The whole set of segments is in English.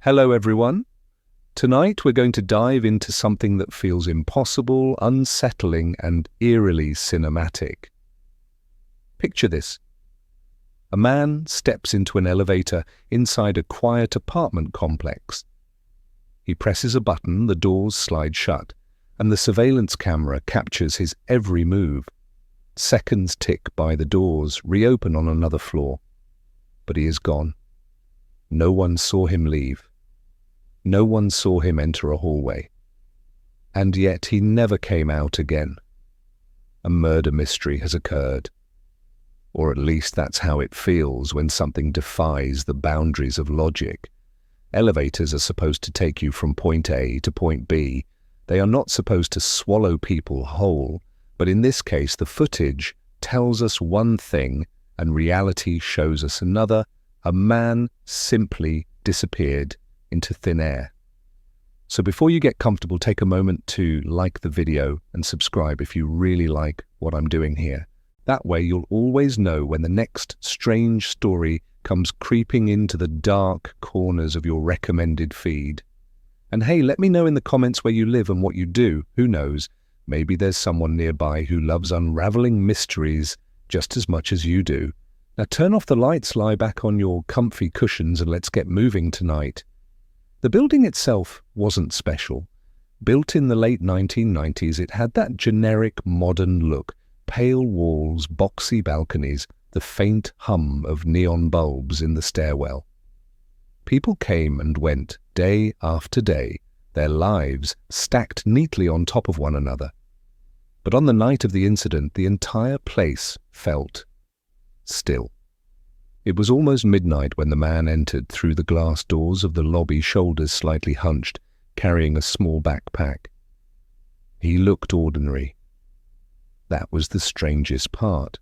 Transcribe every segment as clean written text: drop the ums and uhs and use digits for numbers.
Hello everyone. Tonight we're going to dive into something that feels impossible, unsettling, and eerily cinematic. Picture this. A man steps into an elevator inside a quiet apartment complex. He presses a button, the doors slide shut, and the surveillance camera captures his every move. Seconds tick by, the doors reopen on another floor. But he is gone. No one saw him leave. No one saw him enter a hallway. And yet he never came out again. A murder mystery has occurred. Or at least that's how it feels when something defies the boundaries of logic. Elevators are supposed to take you from point A to point B. They are not supposed to swallow people whole, but in this case the footage tells us one thing and reality shows us another. A man simply disappeared into thin air. So before you get comfortable, take a moment to like the video and subscribe if you really like what I'm doing here. That way you'll always know when the next strange story comes creeping into the dark corners of your recommended feed. And hey, let me know in the comments where you live and what you do. Who knows? Maybe there's someone nearby who loves unraveling mysteries just as much as you do. Now turn off the lights, lie back on your comfy cushions, and let's get moving tonight. The building itself wasn't special. Built in the late 1990s, it had that generic modern look. Pale walls, boxy balconies, the faint hum of neon bulbs in the stairwell. People came and went day after day, their lives stacked neatly on top of one another. But on the night of the incident, the entire place felt still. It was almost midnight when the man entered through the glass doors of the lobby, shoulders slightly hunched, carrying a small backpack. He looked ordinary. That was the strangest part.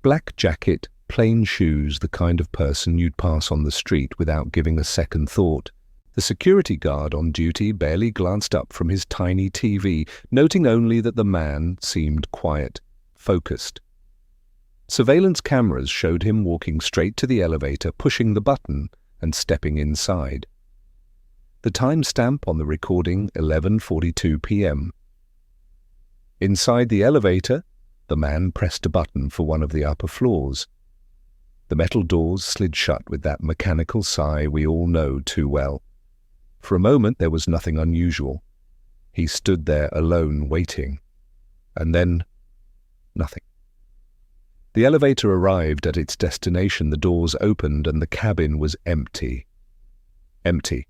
Black jacket, plain shoes, the kind of person you'd pass on the street without giving a second thought. The security guard on duty barely glanced up from his tiny TV, noting only that the man seemed quiet, focused. Surveillance cameras showed him walking straight to the elevator, pushing the button and stepping inside. The timestamp on the recording, 11:42 p.m. Inside the elevator, the man pressed a button for one of the upper floors. The metal doors slid shut with that mechanical sigh we all know too well. For a moment there was nothing unusual. He stood there alone, waiting. And then, nothing. The elevator arrived at its destination, the doors opened, and the cabin was empty. Empty.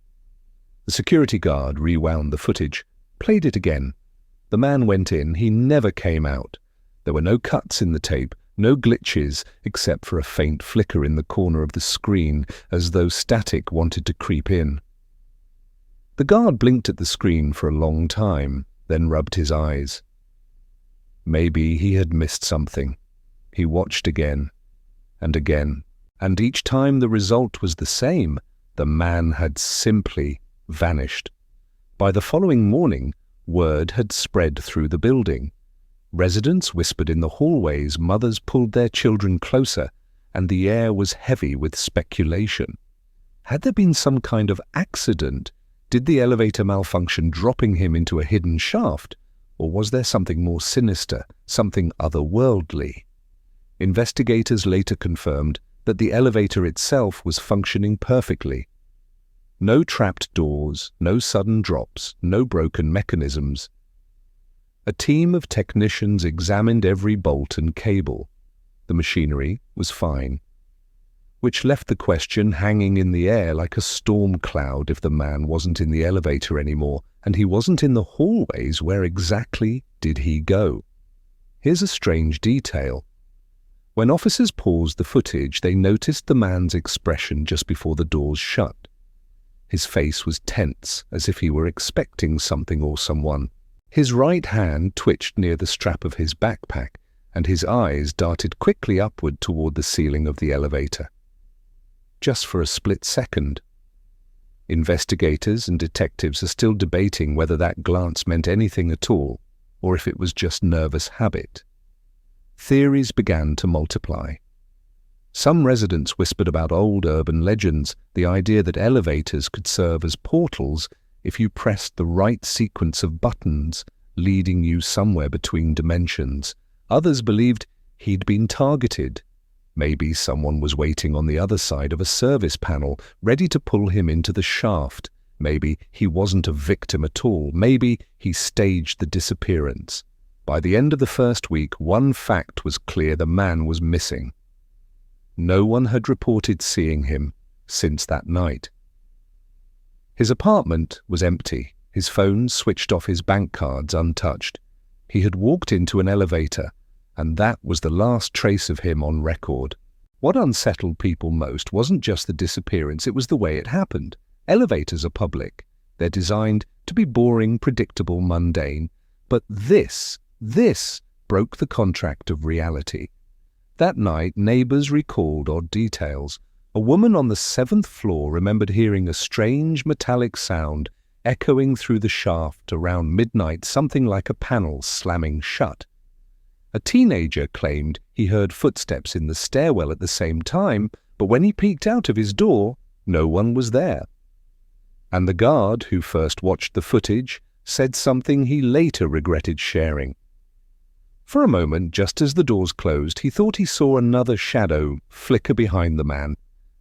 The security guard rewound the footage, played it again. The man went in, he never came out. There were no cuts in the tape, no glitches, except for a faint flicker in the corner of the screen, as though static wanted to creep in. The guard blinked at the screen for a long time, then rubbed his eyes. Maybe he had missed something. He watched again, and each time the result was the same. The man had simply vanished. By the following morning, word had spread through the building. Residents whispered in the hallways, mothers pulled their children closer, and the air was heavy with speculation. Had there been some kind of accident? Did the elevator malfunction, dropping him into a hidden shaft? Or was there something more sinister, something otherworldly? Investigators later confirmed that the elevator itself was functioning perfectly. No trapped doors, no sudden drops, no broken mechanisms. A team of technicians examined every bolt and cable. The machinery was fine, which left the question hanging in the air like a storm cloud. If the man wasn't in the elevator anymore, and he wasn't in the hallways, where exactly did he go? Here's a strange detail. When officers paused the footage, they noticed the man's expression just before the doors shut. His face was tense, as if he were expecting something or someone. His right hand twitched near the strap of his backpack, and his eyes darted quickly upward toward the ceiling of the elevator. Just for a split second. Investigators and detectives are still debating whether that glance meant anything at all, or if it was just nervous habit. Theories began to multiply. Some residents whispered about old urban legends, the idea that elevators could serve as portals if you pressed the right sequence of buttons, leading you somewhere between dimensions. Others believed he'd been targeted. Maybe someone was waiting on the other side of a service panel, ready to pull him into the shaft. Maybe he wasn't a victim at all. Maybe he staged the disappearance. By the end of the first week, one fact was clear: the man was missing. No one had reported seeing him since that night. His apartment was empty, his phone switched off, his bank cards untouched. He had walked into an elevator, and that was the last trace of him on record. What unsettled people most wasn't just the disappearance, it was the way it happened. Elevators are public. They're designed to be boring, predictable, mundane. But this broke the contract of reality. That night, neighbors recalled odd details. A woman on the 7th floor remembered hearing a strange metallic sound echoing through the shaft around midnight, something like a panel slamming shut. A teenager claimed he heard footsteps in the stairwell at the same time, but when he peeked out of his door, no one was there. And the guard who first watched the footage said something he later regretted sharing. For a moment, just as the doors closed, he thought he saw another shadow flicker behind the man,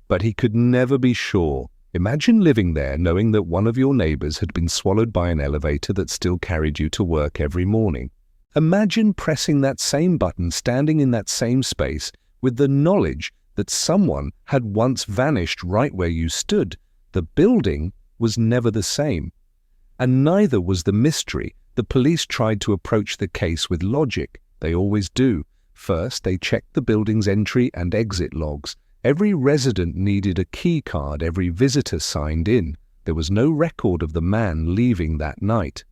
but he could never be sure. Imagine living there knowing that one of your neighbors had been swallowed by an elevator that still carried you to work every morning. Imagine pressing that same button, standing in that same space, with the knowledge that someone had once vanished right where you stood. The building was never the same, and neither was the mystery. The police tried to approach the case with logic. They always do. First, they checked the building's entry and exit logs. Every resident needed a key card, every visitor signed in. There was no record of the man leaving that night.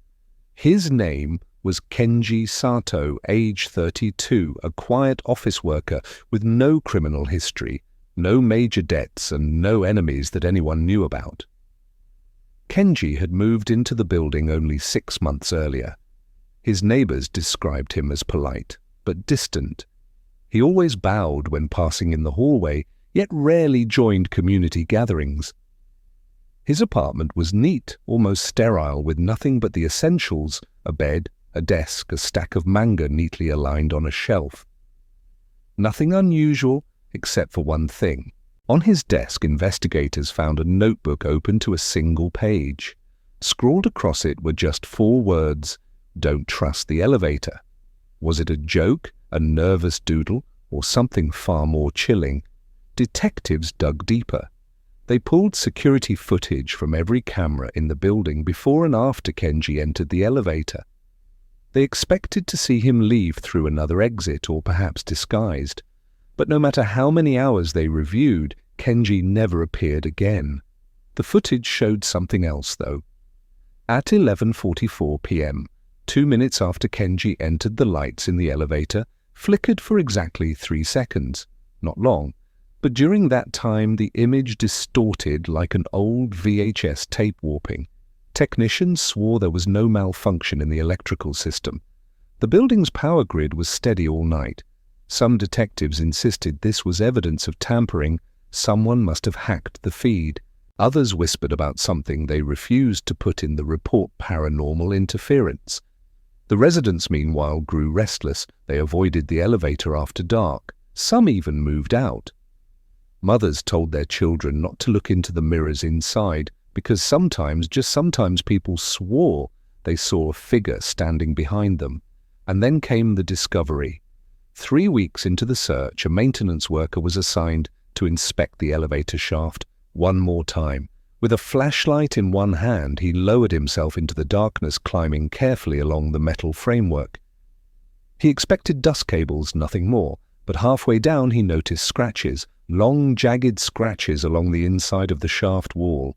His name was Kenji Sato, age 32, a quiet office worker with no criminal history, no major debts, and no enemies that anyone knew about. Kenji had moved into the building only 6 months earlier. His neighbors described him as polite, but distant. He always bowed when passing in the hallway, yet rarely joined community gatherings. His apartment was neat, almost sterile, with nothing but the essentials: a bed, a desk, a stack of manga neatly aligned on a shelf. Nothing unusual, except for one thing. On his desk, investigators found a notebook open to a single page. Scrawled across it were just 4 words: "Don't trust the elevator." Was it a joke, a nervous doodle, or something far more chilling? Detectives dug deeper. They pulled security footage from every camera in the building before and after Kenji entered the elevator. They expected to see him leave through another exit, or perhaps disguised. But no matter how many hours they reviewed, Kenji never appeared again. The footage showed something else, though. At 11:44 p.m., 2 minutes after Kenji entered, the lights in the elevator flickered for exactly 3 seconds. Not long, but during that time the image distorted like an old VHS tape warping. Technicians swore there was no malfunction in the electrical system. The building's power grid was steady all night. Some detectives insisted this was evidence of tampering. Someone must have hacked the feed. Others whispered about something they refused to put in the report: paranormal interference. The residents, meanwhile, grew restless. They avoided the elevator after dark. Some even moved out. Mothers told their children not to look into the mirrors inside, because sometimes, just sometimes, people swore they saw a figure standing behind them. And then came the discovery. 3 weeks into the search, a maintenance worker was assigned to inspect the elevator shaft one more time. With a flashlight in one hand, he lowered himself into the darkness, climbing carefully along the metal framework. He expected dust cables, nothing more, but halfway down he noticed scratches, long, jagged scratches along the inside of the shaft wall,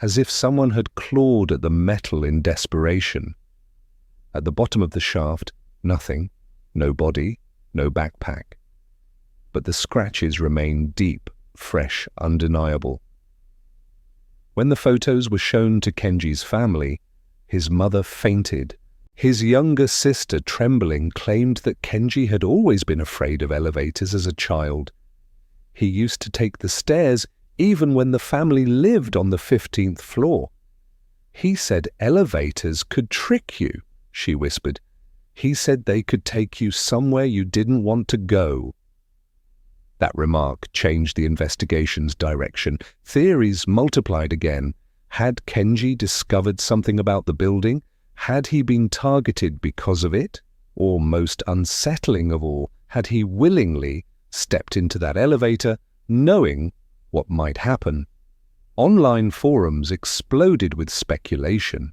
as if someone had clawed at the metal in desperation. At the bottom of the shaft, nothing. No body, no backpack. But the scratches remained deep, fresh, undeniable. When the photos were shown to Kenji's family, his mother fainted. His younger sister, trembling, claimed that Kenji had always been afraid of elevators as a child. He used to take the stairs even when the family lived on the 15th floor. He said elevators could trick you, she whispered. He said they could take you somewhere you didn't want to go. That remark changed the investigation's direction. Theories multiplied again. Had Kenji discovered something about the building? Had he been targeted because of it? Or, most unsettling of all, had he willingly stepped into that elevator, knowing what might happen? Online forums exploded with speculation.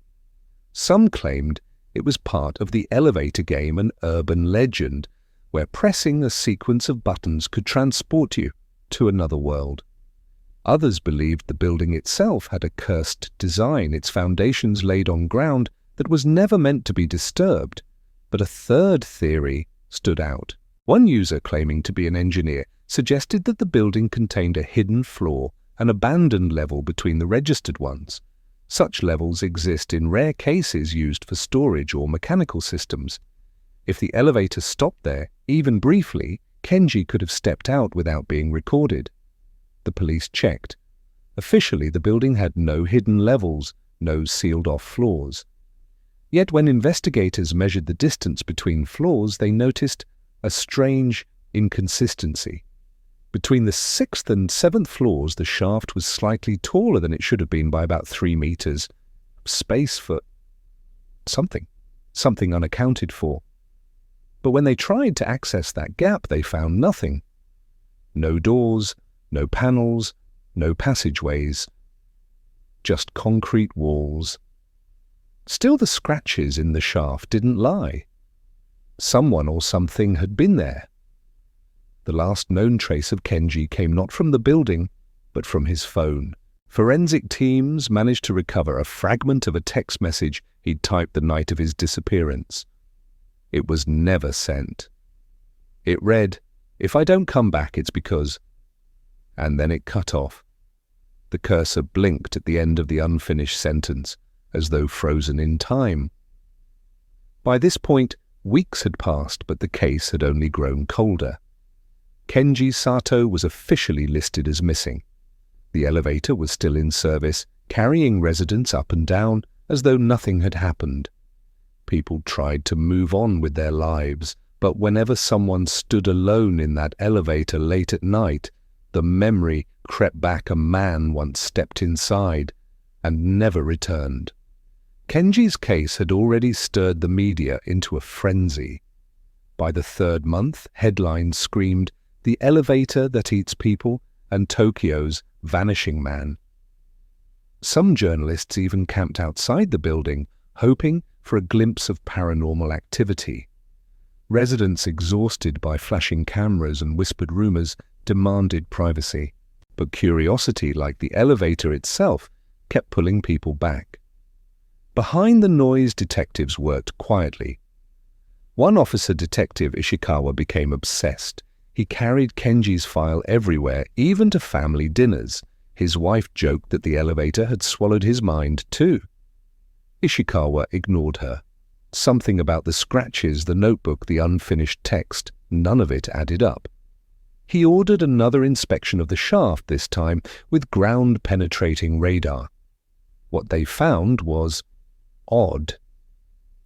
Some claimed it was part of the elevator game, an urban legend, where pressing a sequence of buttons could transport you to another world. Others believed the building itself had a cursed design, its foundations laid on ground that was never meant to be disturbed. But a third theory stood out. One user, claiming to be an engineer, suggested that the building contained a hidden floor, an abandoned level between the registered ones. Such levels exist in rare cases used for storage or mechanical systems. If the elevator stopped there, even briefly, Kenji could have stepped out without being recorded. The police checked. Officially, the building had no hidden levels, no sealed-off floors. Yet when investigators measured the distance between floors, they noticed a strange inconsistency. Between the 6th and 7th floors, the shaft was slightly taller than it should have been by about 3 meters. Space for something unaccounted for. But when they tried to access that gap, they found nothing. No doors, no panels, no passageways. Just concrete walls. Still, the scratches in the shaft didn't lie. Someone or something had been there. The last known trace of Kenji came not from the building, but from his phone. Forensic teams managed to recover a fragment of a text message he'd typed the night of his disappearance. It was never sent. It read, "If I don't come back, it's because..." And then it cut off. The cursor blinked at the end of the unfinished sentence, as though frozen in time. By this point, weeks had passed, but the case had only grown colder. Kenji Sato was officially listed as missing. The elevator was still in service, carrying residents up and down as though nothing had happened. People tried to move on with their lives, but whenever someone stood alone in that elevator late at night, the memory crept back. A man once stepped inside and never returned. Kenji's case had already stirred the media into a frenzy. By the 3rd month, headlines screamed, "The elevator that eats people" and "Tokyo's vanishing man." Some journalists even camped outside the building, hoping for a glimpse of paranormal activity. Residents, exhausted by flashing cameras and whispered rumors, demanded privacy. But curiosity, like the elevator itself, kept pulling people back. Behind the noise, detectives worked quietly. One officer detective, Ishikawa, became obsessed. He carried Kenji's file everywhere, even to family dinners. His wife joked that the elevator had swallowed his mind too. Ishikawa ignored her. Something about the scratches, the notebook, the unfinished text, none of it added up. He ordered another inspection of the shaft, this time with ground-penetrating radar. What they found was odd.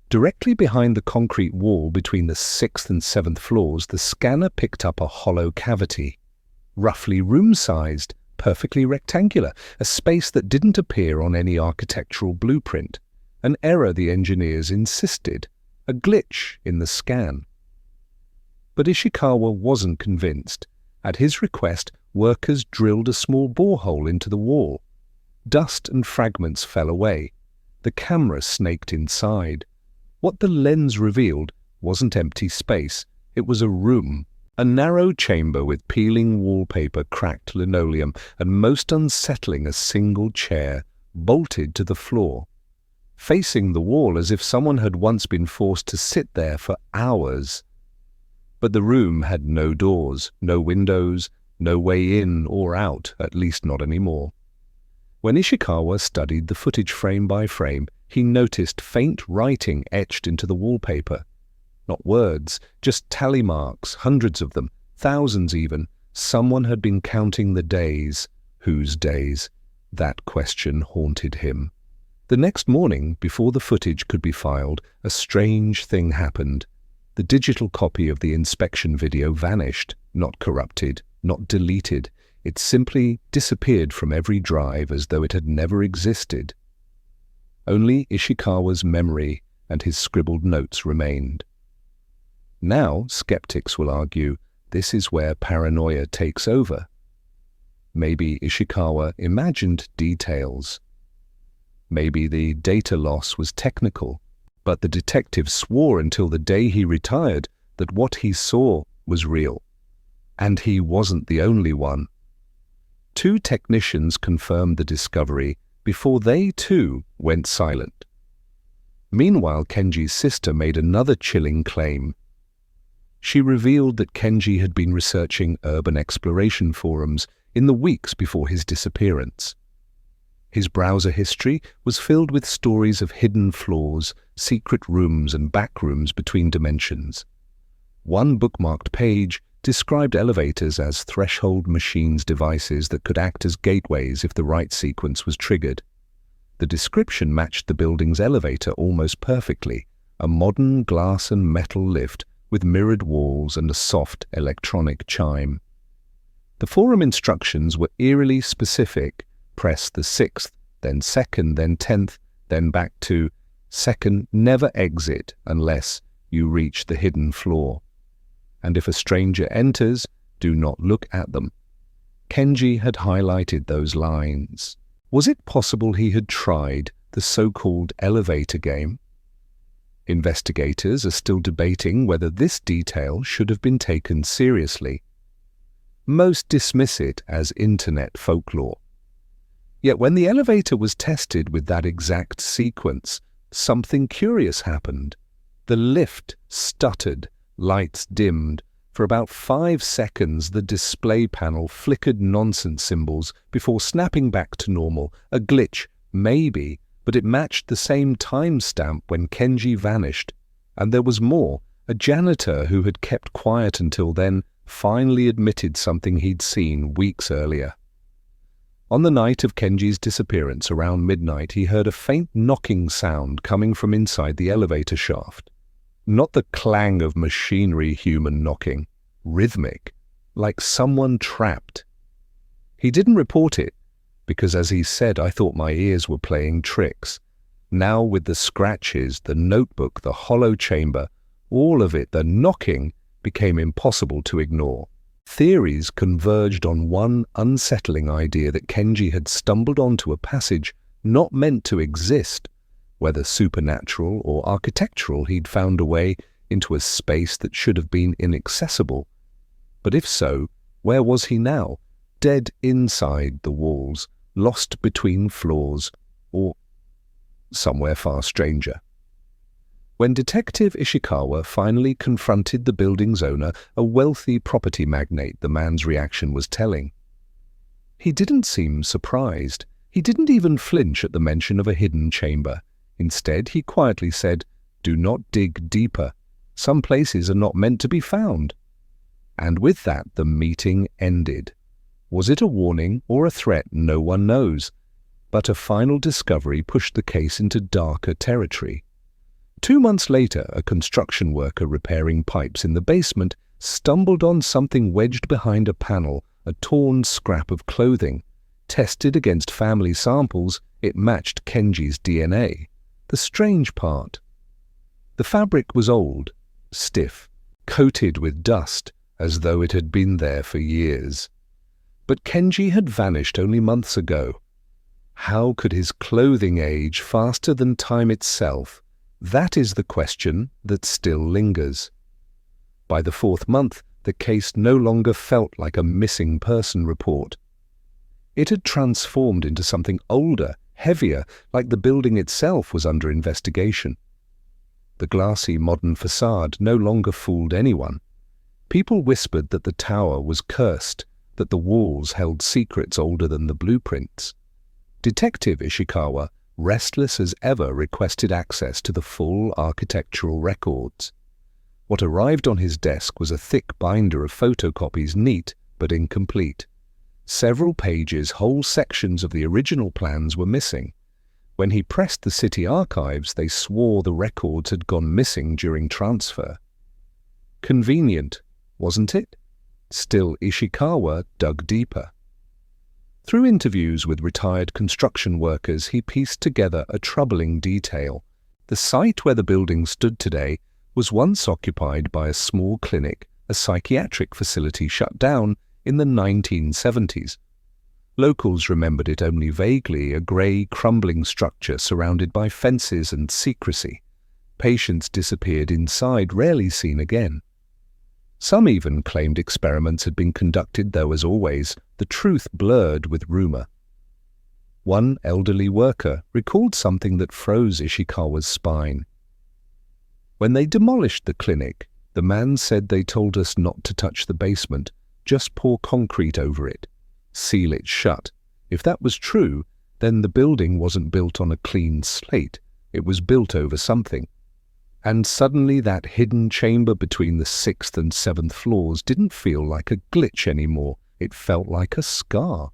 Directly behind the concrete wall between the 6th and 7th floors, the scanner picked up a hollow cavity, roughly room-sized, perfectly rectangular, a space that didn't appear on any architectural blueprint. An error, the engineers insisted, a glitch in the scan. But Ishikawa wasn't convinced. At his request, workers drilled a small borehole into the wall. Dust and fragments fell away. The camera snaked inside. What the lens revealed wasn't empty space. It was a room, a narrow chamber with peeling wallpaper, cracked linoleum, and most unsettling, a single chair, bolted to the floor, facing the wall as if someone had once been forced to sit there for hours. But the room had no doors, no windows, no way in or out, at least not anymore. When Ishikawa studied the footage frame by frame, he noticed faint writing etched into the wallpaper. Not words, just tally marks, hundreds of them, thousands even, Someone had been counting the days. Whose days? That question haunted him. The next morning, before the footage could be filed, a strange thing happened. The digital copy of the inspection video vanished, not corrupted, not deleted. It simply disappeared from every drive as though it had never existed. Only Ishikawa's memory and his scribbled notes remained. Now, skeptics will argue, this is where paranoia takes over. Maybe Ishikawa imagined details. Maybe the data loss was technical, but the detective swore until the day he retired that what he saw was real. And he wasn't the only one. 2 technicians confirmed the discovery before they too went silent. Meanwhile, Kenji's sister made another chilling claim. She revealed that Kenji had been researching urban exploration forums in the weeks before his disappearance. His browser history was filled with stories of hidden floors, secret rooms and back rooms between dimensions. One bookmarked page described elevators as threshold machines devices that could act as gateways if the right sequence was triggered. The description matched the building's elevator almost perfectly, a modern glass and metal lift with mirrored walls and a soft electronic chime. The forum instructions were eerily specific. Press the 6th, then 2nd, then 10th, then back to 2nd, never exit unless you reach the hidden floor. And if a stranger enters, do not look at them. Kenji had highlighted those lines. Was it possible he had tried the so-called elevator game? Investigators are still debating whether this detail should have been taken seriously. Most dismiss it as internet folklore. Yet when the elevator was tested with that exact sequence, something curious happened. The lift stuttered, lights dimmed. For about 5 seconds, the display panel flickered nonsense symbols before snapping back to normal. A glitch, maybe, but it matched the same timestamp when Kenji vanished. And there was more. A janitor who had kept quiet until then finally admitted something he'd seen weeks earlier. On the night of Kenji's disappearance, around midnight, he heard a faint knocking sound coming from inside the elevator shaft. Not the clang of machinery human knocking, rhythmic, like someone trapped. He didn't report it, because as he said, I thought my ears were playing tricks. Now with the scratches, the notebook, the hollow chamber, all of it, the knocking, became impossible to ignore. Theories converged on one unsettling idea that Kenji had stumbled onto a passage not meant to exist. Whether supernatural or architectural, he'd found a way into a space that should have been inaccessible. But if so, where was he now? Dead inside the walls, lost between floors, or somewhere far stranger. When Detective Ishikawa finally confronted the building's owner, a wealthy property magnate, the man's reaction was telling. He didn't seem surprised. He didn't even flinch at the mention of a hidden chamber. Instead, he quietly said, "Do not dig deeper. Some places are not meant to be found." And with that, the meeting ended. Was it a warning or a threat? No one knows. But a final discovery pushed the case into darker territory. 2 months later, a construction worker repairing pipes in the basement stumbled on something wedged behind a panel, a torn scrap of clothing. Tested against family samples, it matched Kenji's DNA. The strange part. The fabric was old, stiff, coated with dust, as though it had been there for years. But Kenji had vanished only months ago. How could his clothing age faster than time itself? That is the question that still lingers. By the 4th month, the case no longer felt like a missing person report. It had transformed into something older, heavier, like the building itself was under investigation. The glassy modern facade no longer fooled anyone. People whispered that the tower was cursed, that the walls held secrets older than the blueprints. Detective Ishikawa, restless as ever, requested access to the full architectural records. What arrived on his desk was a thick binder of photocopies, neat but incomplete. Several pages, whole sections of the original plans were missing. When he pressed the city archives, they swore the records had gone missing during transfer. Convenient, wasn't it? Still, Ishikawa dug deeper. Through interviews with retired construction workers, he pieced together a troubling detail. The site where the building stood today was once occupied by a small clinic, a psychiatric facility shut down in the 1970s. Locals remembered it only vaguely, a grey, crumbling structure surrounded by fences and secrecy. Patients disappeared inside, rarely seen again. Some even claimed experiments had been conducted, though, as always, the truth blurred with rumour. One elderly worker recalled something that froze Ishikawa's spine. When they demolished the clinic, the man said they told us not to touch the basement, just pour concrete over it, seal it shut. If that was true, then the building wasn't built on a clean slate, it was built over something. And suddenly that hidden chamber between the 6th and 7th floors didn't feel like a glitch anymore, it felt like a scar.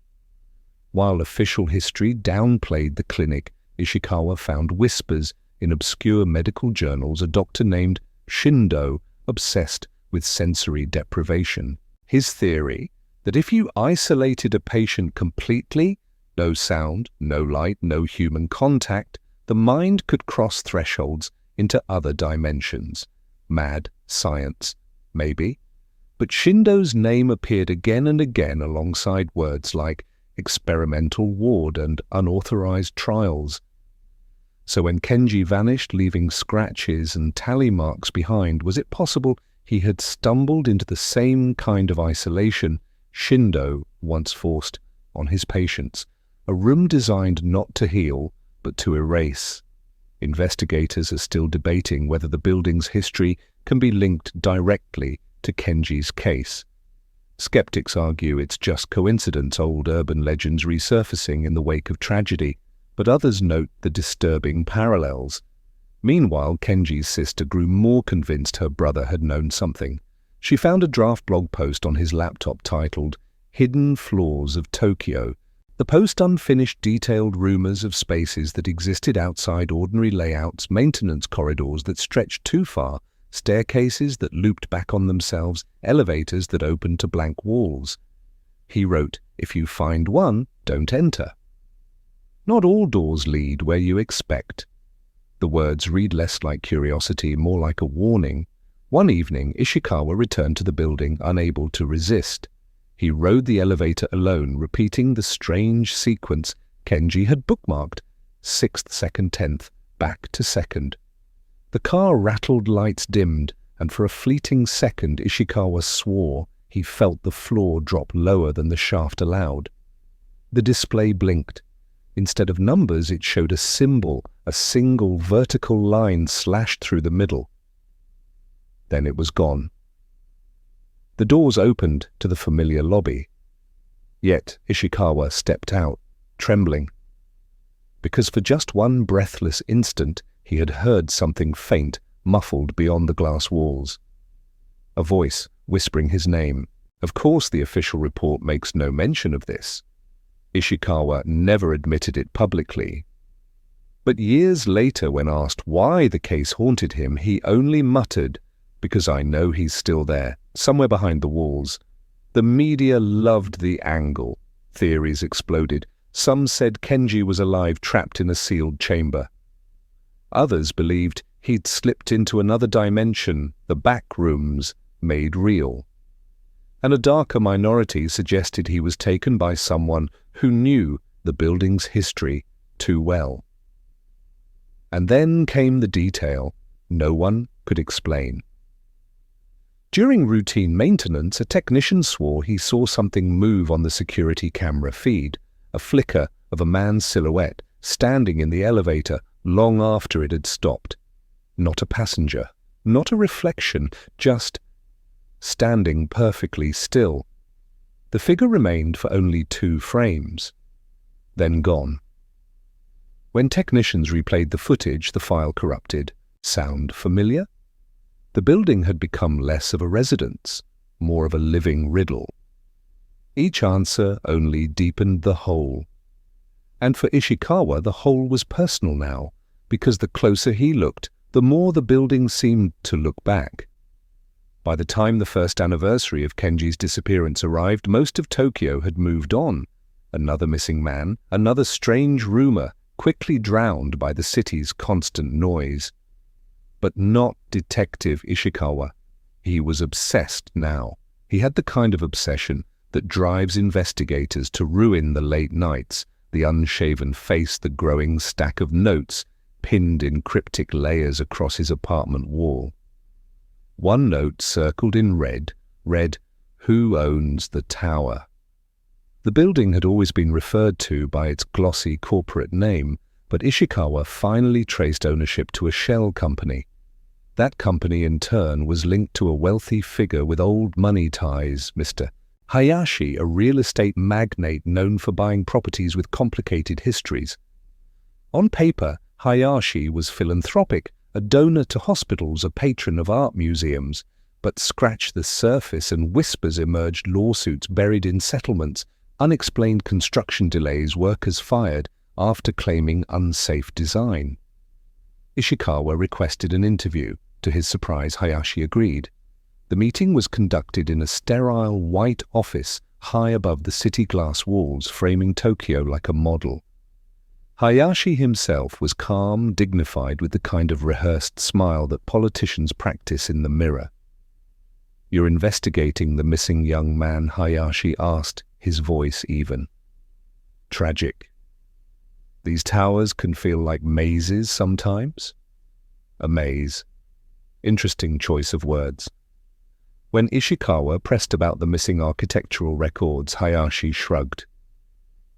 While official history downplayed the clinic, Ishikawa found whispers in obscure medical journals, a doctor named Shindo obsessed with sensory deprivation. His theory that if you isolated a patient completely, no sound, no light, no human contact, the mind could cross thresholds into other dimensions. Mad science, maybe. But Shindo's name appeared again and again alongside words like experimental ward and unauthorized trials. So when Kenji vanished, leaving scratches and tally marks behind, was it possible he had stumbled into the same kind of isolation Shindo once forced on his patients, a room designed not to heal, but to erase? Investigators are still debating whether the building's history can be linked directly to Kenji's case. Skeptics argue it's just coincidence, old urban legends resurfacing in the wake of tragedy, but others note the disturbing parallels. Meanwhile, Kenji's sister grew more convinced her brother had known something. She found a draft blog post on his laptop titled "Hidden Floors of Tokyo." The post unfinished detailed rumors of spaces that existed outside ordinary layouts, maintenance corridors that stretched too far, staircases that looped back on themselves, elevators that opened to blank walls. He wrote, "If you find one, don't enter." Not all doors lead where you expect. The words read less like curiosity, more like a warning. One evening, Ishikawa returned to the building, unable to resist. He rode the elevator alone, repeating the strange sequence Kenji had bookmarked: 6th, 2nd, 10th, back to 2nd. The car rattled, lights dimmed, and for a fleeting second Ishikawa swore he felt the floor drop lower than the shaft allowed. The display blinked. Instead of numbers, it showed a symbol, a single vertical line slashed through the middle. Then it was gone. The doors opened to the familiar lobby. Yet Ishikawa stepped out, trembling, because for just one breathless instant he had heard something faint, muffled beyond the glass walls. A voice whispering his name. Of course the official report makes no mention of this. Ishikawa never admitted it publicly. But years later, when asked why the case haunted him, he only muttered, "Because I know he's still there, somewhere behind the walls." The media loved the angle. Theories exploded. Some said Kenji was alive, trapped in a sealed chamber. Others believed he'd slipped into another dimension, the back rooms made real. And a darker minority suggested he was taken by someone who knew the building's history too well. And then came the detail no one could explain. During routine maintenance, a technician swore he saw something move on the security camera feed, a flicker of a man's silhouette standing in the elevator long after it had stopped. Not a passenger, not a reflection, just standing perfectly still. The figure remained for only 2 frames, then gone. When technicians replayed the footage, the file corrupted. Sound familiar? The building had become less of a residence, more of a living riddle. Each answer only deepened the hole. And for Ishikawa, the hole was personal now, because the closer he looked, the more the building seemed to look back. By the time the first anniversary of Kenji's disappearance arrived, most of Tokyo had moved on. Another missing man, another strange rumor, quickly drowned by the city's constant noise. But not Detective Ishikawa. He was obsessed now. He had the kind of obsession that drives investigators to ruin the late nights, the unshaven face, the growing stack of notes pinned in cryptic layers across his apartment wall. One note circled in red read, "Who owns the tower?" The building had always been referred to by its glossy corporate name, but Ishikawa finally traced ownership to a shell company. That company, in turn, was linked to a wealthy figure with old money ties, Mr. Hayashi, a real estate magnate known for buying properties with complicated histories. On paper, Hayashi was philanthropic, a donor to hospitals, a patron of art museums, but scratch the surface and whispers emerged: lawsuits buried in settlements, unexplained construction delays, workers fired after claiming unsafe design. Ishikawa requested an interview. To his surprise, Hayashi agreed. The meeting was conducted in a sterile white office high above the city glass walls, framing Tokyo like a model. Hayashi himself was calm, dignified, with the kind of rehearsed smile that politicians practice in the mirror. "You're investigating the missing young man?" Hayashi asked, his voice even. "Tragic. These towers can feel like mazes sometimes." A maze. Interesting choice of words. When Ishikawa pressed about the missing architectural records, Hayashi shrugged.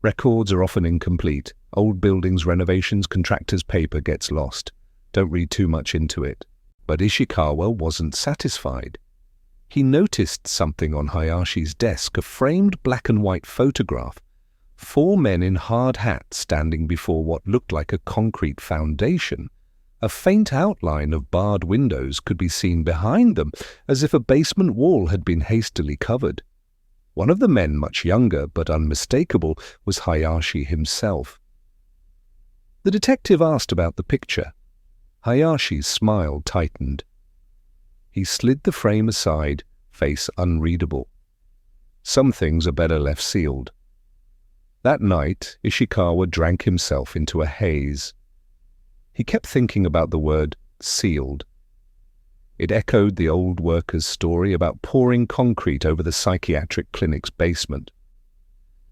"Records are often incomplete. Old buildings, renovations, contractors' paper gets lost. Don't read too much into it." But Ishikawa wasn't satisfied. He noticed something on Hayashi's desk, a framed black and white photograph. 4 men in hard hats standing before what looked like a concrete foundation. A faint outline of barred windows could be seen behind them, as if a basement wall had been hastily covered. One of the men, much younger but unmistakable, was Hayashi himself. The detective asked about the picture. Hayashi's smile tightened. He slid the frame aside, face unreadable. Some things are better left sealed. That night, Ishikawa drank himself into a haze. He kept thinking about the word sealed. It echoed the old worker's story about pouring concrete over the psychiatric clinic's basement.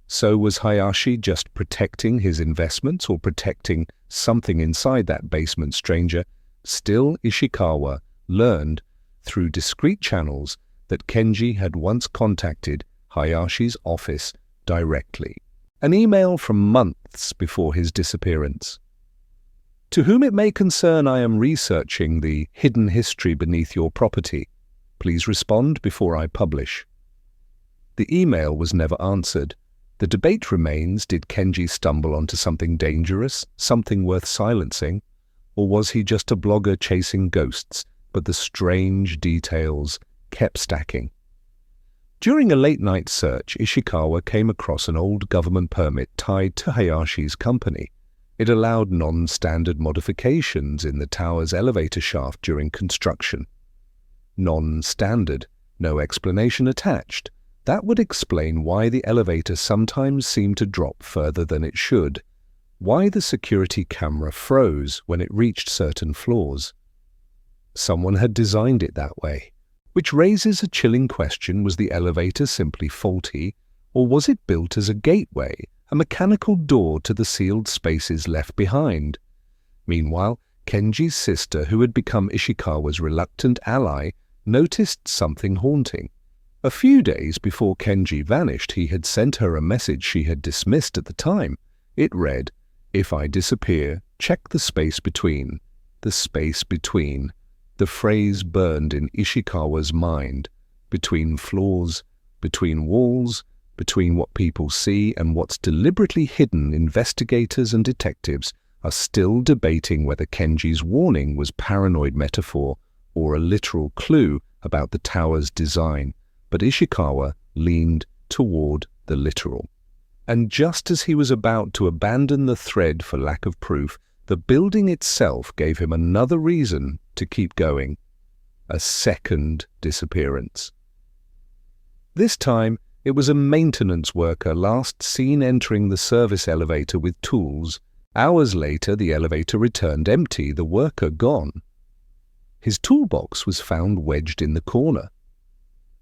So was Hayashi just protecting his investments or protecting something inside that basement stranger? Still, Ishikawa learned through discreet channels that Kenji had once contacted Hayashi's office directly. An email from months before his disappearance. "To whom it may concern, I am researching the hidden history beneath your property. Please respond before I publish." The email was never answered. The debate remains: did Kenji stumble onto something dangerous, something worth silencing, or was he just a blogger chasing ghosts? But the strange details kept stacking. During a late-night search, Ishikawa came across an old government permit tied to Hayashi's company. It allowed non-standard modifications in the tower's elevator shaft during construction. Non-standard, no explanation attached. That would explain why the elevator sometimes seemed to drop further than it should, why the security camera froze when it reached certain floors. Someone had designed it that way, which raises a chilling question: was the elevator simply faulty, or was it built as a gateway, a mechanical door to the sealed spaces left behind? Meanwhile, Kenji's sister, who had become Ishikawa's reluctant ally, noticed something haunting. A few days before Kenji vanished, he had sent her a message she had dismissed at the time. It read, "If I disappear, check the space between." The space between. The phrase burned in Ishikawa's mind. Between floors, between walls, between what people see and what's deliberately hidden. Investigators and detectives are still debating whether Kenji's warning was paranoid metaphor or a literal clue about the tower's design. But Ishikawa leaned toward the literal. And just as he was about to abandon the thread for lack of proof, the building itself gave him another reason to keep going. A second disappearance. This time, it was a maintenance worker last seen entering the service elevator with tools. Hours later, the elevator returned empty, the worker gone. His toolbox was found wedged in the corner.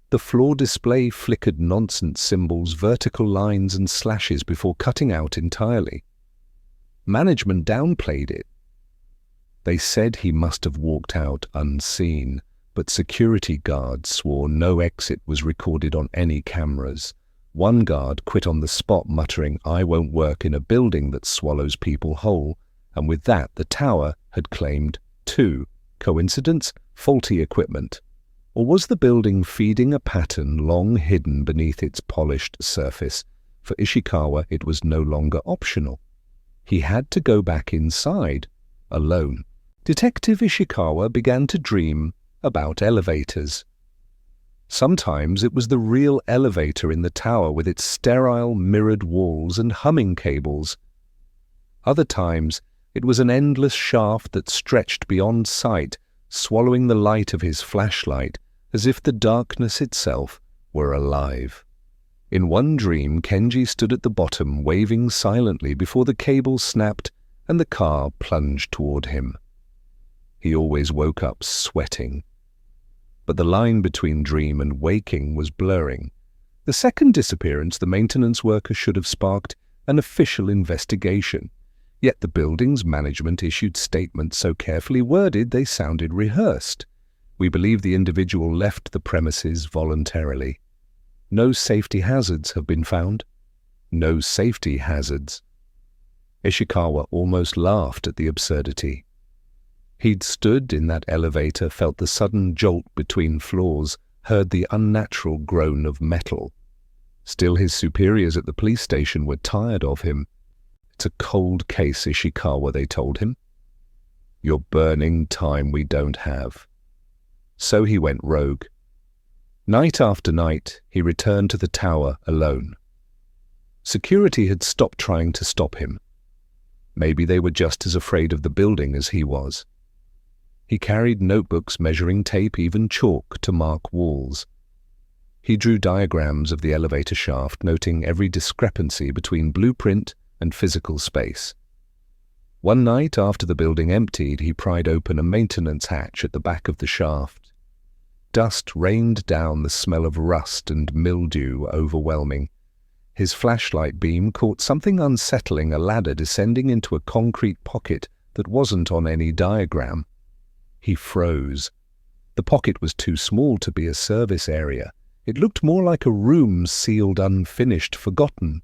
The floor display flickered nonsense symbols, vertical lines and slashes before cutting out entirely. Management downplayed it. They said he must have walked out unseen, but security guards swore no exit was recorded on any cameras. One guard quit on the spot, muttering, "I won't work in a building that swallows people whole," and with that the tower had claimed 2. Coincidence? Faulty equipment. Or was the building feeding a pattern long hidden beneath its polished surface? For Ishikawa, it was no longer optional. He had to go back inside, alone. Detective Ishikawa began to dream about elevators. Sometimes it was the real elevator in the tower with its sterile, mirrored walls and humming cables. Other times it was an endless shaft that stretched beyond sight, swallowing the light of his flashlight, as if the darkness itself were alive. In one dream, Kenji stood at the bottom, waving silently before the cable snapped and the car plunged toward him. He always woke up sweating. But the line between dream and waking was blurring. The second disappearance, the maintenance worker should have sparked an official investigation. Yet the building's management issued statements so carefully worded they sounded rehearsed. We believe the individual left the premises voluntarily. No safety hazards have been found. No safety hazards. Ishikawa almost laughed at the absurdity. He'd stood in that elevator, felt the sudden jolt between floors, heard the unnatural groan of metal. Still, his superiors at the police station were tired of him. "It's a cold case, Ishikawa," they told him. "You're burning time we don't have." So he went rogue. Night after night, he returned to the tower alone. Security had stopped trying to stop him. Maybe they were just as afraid of the building as he was. He carried notebooks, measuring tape, even chalk to mark walls. He drew diagrams of the elevator shaft, noting every discrepancy between blueprint and physical space. One night, after the building emptied, he pried open a maintenance hatch at the back of the shaft. Dust rained down, the smell of rust and mildew overwhelming. His flashlight beam caught something unsettling, a ladder descending into a concrete pocket that wasn't on any diagram. He froze. The pocket was too small to be a service area. It looked more like a room sealed, unfinished, forgotten.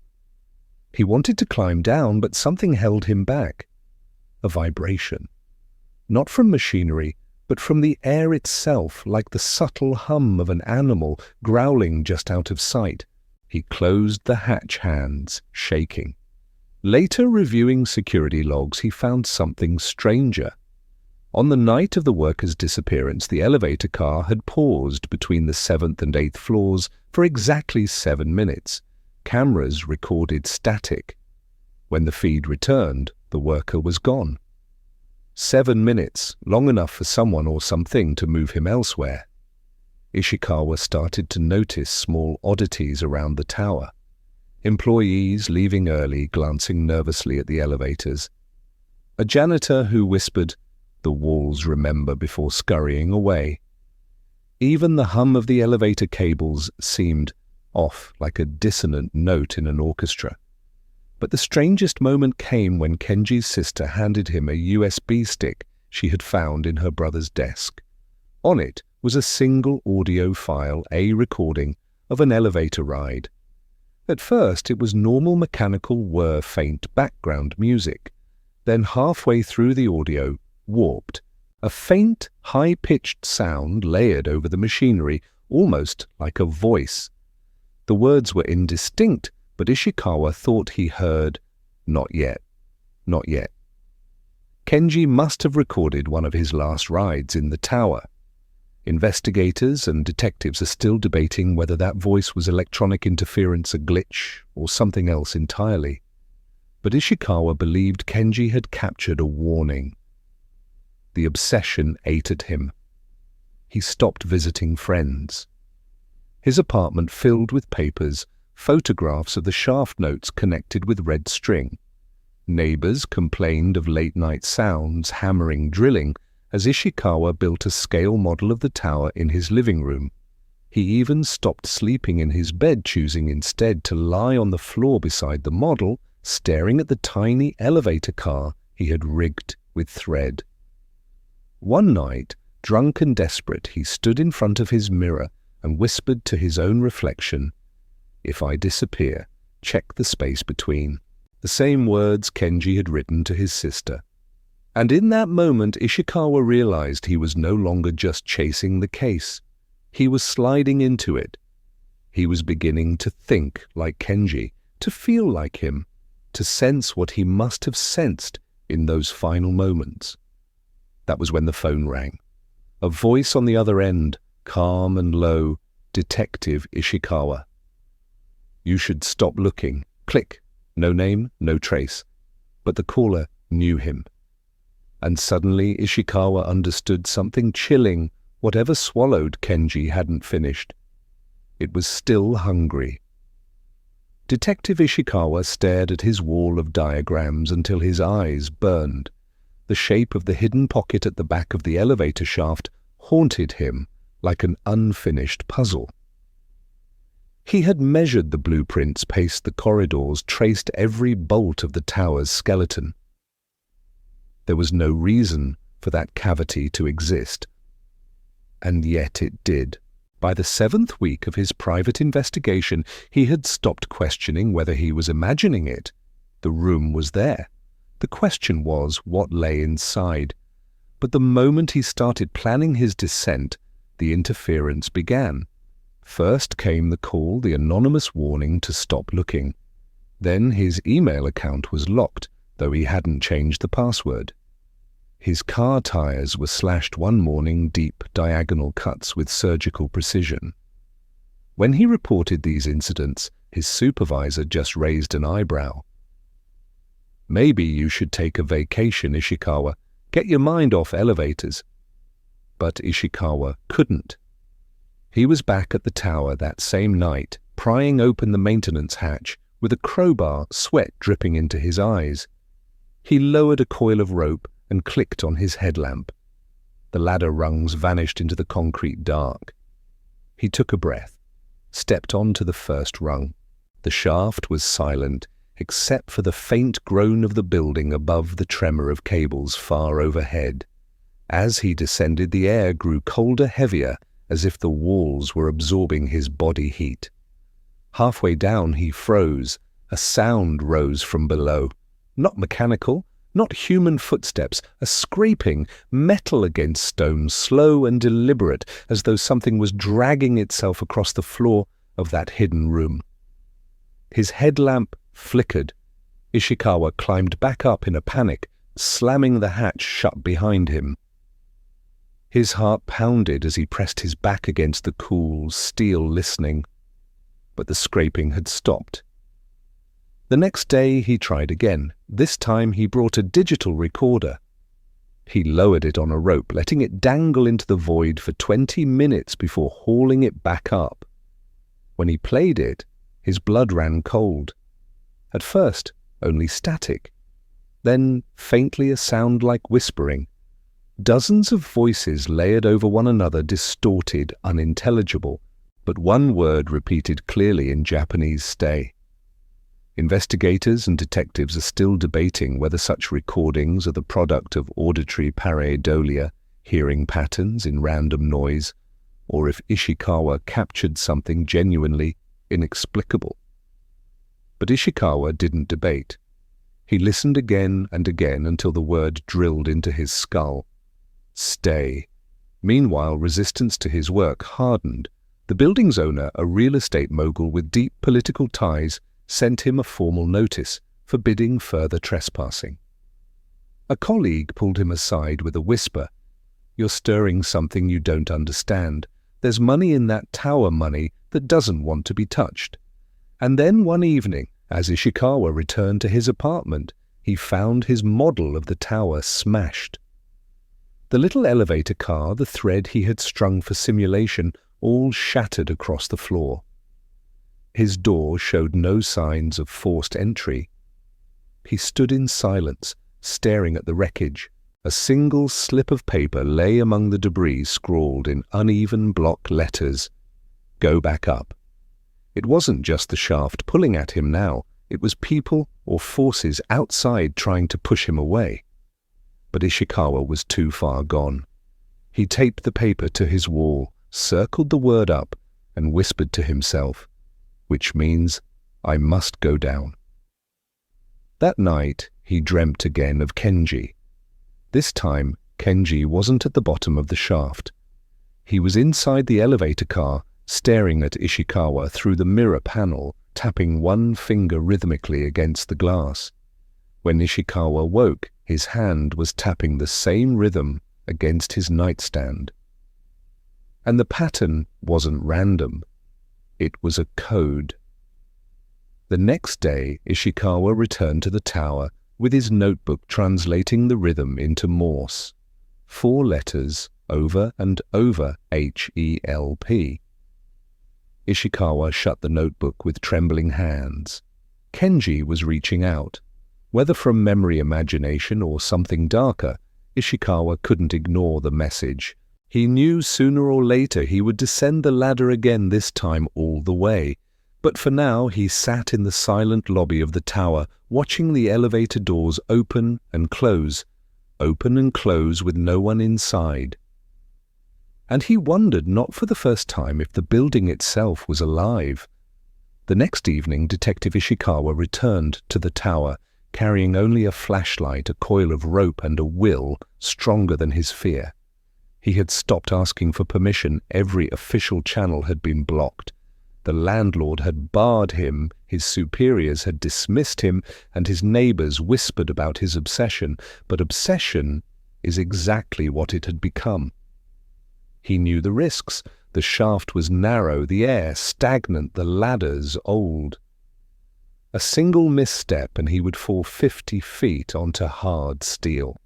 He wanted to climb down, but something held him back. A vibration. Not from machinery, but from the air itself, like the subtle hum of an animal growling just out of sight. He closed the hatch hands, shaking. Later, reviewing security logs, he found something stranger. On the night of the worker's disappearance, the elevator car had paused between the 7th and 8th floors for exactly 7 minutes. Cameras recorded static. When the feed returned, the worker was gone. 7 minutes, long enough for someone or something to move him elsewhere. Ishikawa started to notice small oddities around the tower. Employees leaving early, glancing nervously at the elevators. A janitor who whispered, "The walls remember," before scurrying away. Even the hum of the elevator cables seemed off, like a dissonant note in an orchestra. But the strangest moment came when Kenji's sister handed him a USB stick she had found in her brother's desk. On it was a single audio file, a recording of an elevator ride. At first it was normal mechanical whir, faint background music. Then halfway through the audio, warped. A faint, high-pitched sound layered over the machinery, almost like a voice. The words were indistinct, but Ishikawa thought he heard, "Not yet, not yet." Kenji must have recorded one of his last rides in the tower. Investigators and detectives are still debating whether that voice was electronic interference, a glitch, or something else entirely. But Ishikawa believed Kenji had captured a warning. The obsession ate at him. He stopped visiting friends. His apartment filled with papers, photographs of the shaft notes connected with red string. Neighbors complained of late-night sounds, hammering, drilling, as Ishikawa built a scale model of the tower in his living room. He even stopped sleeping in his bed, choosing instead to lie on the floor beside the model, staring at the tiny elevator car he had rigged with thread. One night, drunk and desperate, he stood in front of his mirror and whispered to his own reflection, "If I disappear, check the space between." The same words Kenji had written to his sister. And in that moment, Ishikawa realized he was no longer just chasing the case. He was sliding into it. He was beginning to think like Kenji, to feel like him, to sense what he must have sensed in those final moments. That was when the phone rang. A voice on the other end, calm and low, Detective Ishikawa. "You should stop looking." Click. No name, no trace. But the caller knew him. And suddenly Ishikawa understood something chilling. Whatever swallowed Kenji hadn't finished. It was still hungry. Detective Ishikawa stared at his wall of diagrams until his eyes burned. The shape of the hidden pocket at the back of the elevator shaft haunted him like an unfinished puzzle. He had measured the blueprints, paced the corridors, traced every bolt of the tower's skeleton. There was no reason for that cavity to exist. And yet it did. By the 7th week of his private investigation, he had stopped questioning whether he was imagining it. The room was there. The question was what lay inside. But the moment he started planning his descent, the interference began. First came the call, the anonymous warning to stop looking. Then his email account was locked, though he hadn't changed the password. His car tires were slashed one morning, deep diagonal cuts with surgical precision. When he reported these incidents, his supervisor just raised an eyebrow. "Maybe you should take a vacation, Ishikawa. Get your mind off elevators." But Ishikawa couldn't. He was back at the tower that same night, prying open the maintenance hatch, with a crowbar, sweat dripping into his eyes. He lowered a coil of rope and clicked on his headlamp. The ladder rungs vanished into the concrete dark. He took a breath, stepped onto the first rung. The shaft was silent, except for the faint groan of the building above the tremor of cables far overhead. As he descended, the air grew colder, heavier, as if the walls were absorbing his body heat. Halfway down he froze. A sound rose from below. Not mechanical, not human footsteps, a scraping, metal against stone, slow and deliberate, as though something was dragging itself across the floor of that hidden room. His headlamp flickered. Ishikawa climbed back up in a panic, slamming the hatch shut behind him. His heart pounded as he pressed his back against the cool steel, listening. But the scraping had stopped. The next day he tried again. This time he brought a digital recorder. He lowered it on a rope, letting it dangle into the void for 20 minutes before hauling it back up. When he played it, his blood ran cold. At first, only static. Then faintly a sound like whispering. Dozens of voices layered over one another, distorted, unintelligible, but one word repeated clearly in Japanese: stay. Investigators and detectives are still debating whether such recordings are the product of auditory pareidolia, hearing patterns in random noise, or if Ishikawa captured something genuinely inexplicable. But Ishikawa didn't debate. He listened again and again until the word drilled into his skull. Stay. Meanwhile, resistance to his work hardened. The building's owner, a real estate mogul with deep political ties, sent him a formal notice forbidding further trespassing. A colleague pulled him aside with a whisper. You're stirring something you don't understand. There's money in that tower, money that doesn't want to be touched. And then one evening, as Ishikawa returned to his apartment, he found his model of the tower smashed. The little elevator car, the thread he had strung for simulation, all shattered across the floor. His door showed no signs of forced entry. He stood in silence, staring at the wreckage. A single slip of paper lay among the debris, scrawled in uneven block letters, "Go back up." It wasn't just the shaft pulling at him now. It was people or forces outside trying to push him away. But Ishikawa was too far gone. He taped the paper to his wall, circled the word up, and whispered to himself, which means, I must go down. That night, he dreamt again of Kenji. This time, Kenji wasn't at the bottom of the shaft. He was inside the elevator car, staring at Ishikawa through the mirror panel, tapping one finger rhythmically against the glass. When Ishikawa woke, his hand was tapping the same rhythm against his nightstand. And the pattern wasn't random. It was a code. The next day, Ishikawa returned to the tower with his notebook translating the rhythm into Morse. 4 letters, over and over, H-E-L-P. Ishikawa shut the notebook with trembling hands. Kenji was reaching out. Whether from memory imagination or something darker, Ishikawa couldn't ignore the message. He knew sooner or later he would descend the ladder again, this time all the way. But for now he sat in the silent lobby of the tower, watching the elevator doors open and close with no one inside. And he wondered, not for the first time, if the building itself was alive. The next evening, Detective Ishikawa returned to the tower, carrying only a flashlight, a coil of rope, and a will stronger than his fear. He had stopped asking for permission. Every official channel had been blocked. The landlord had barred him, his superiors had dismissed him, and his neighbors whispered about his obsession. But obsession is exactly what it had become. He knew the risks. The shaft was narrow, the air stagnant, the ladders old. A single misstep and he would fall 50 feet onto hard steel.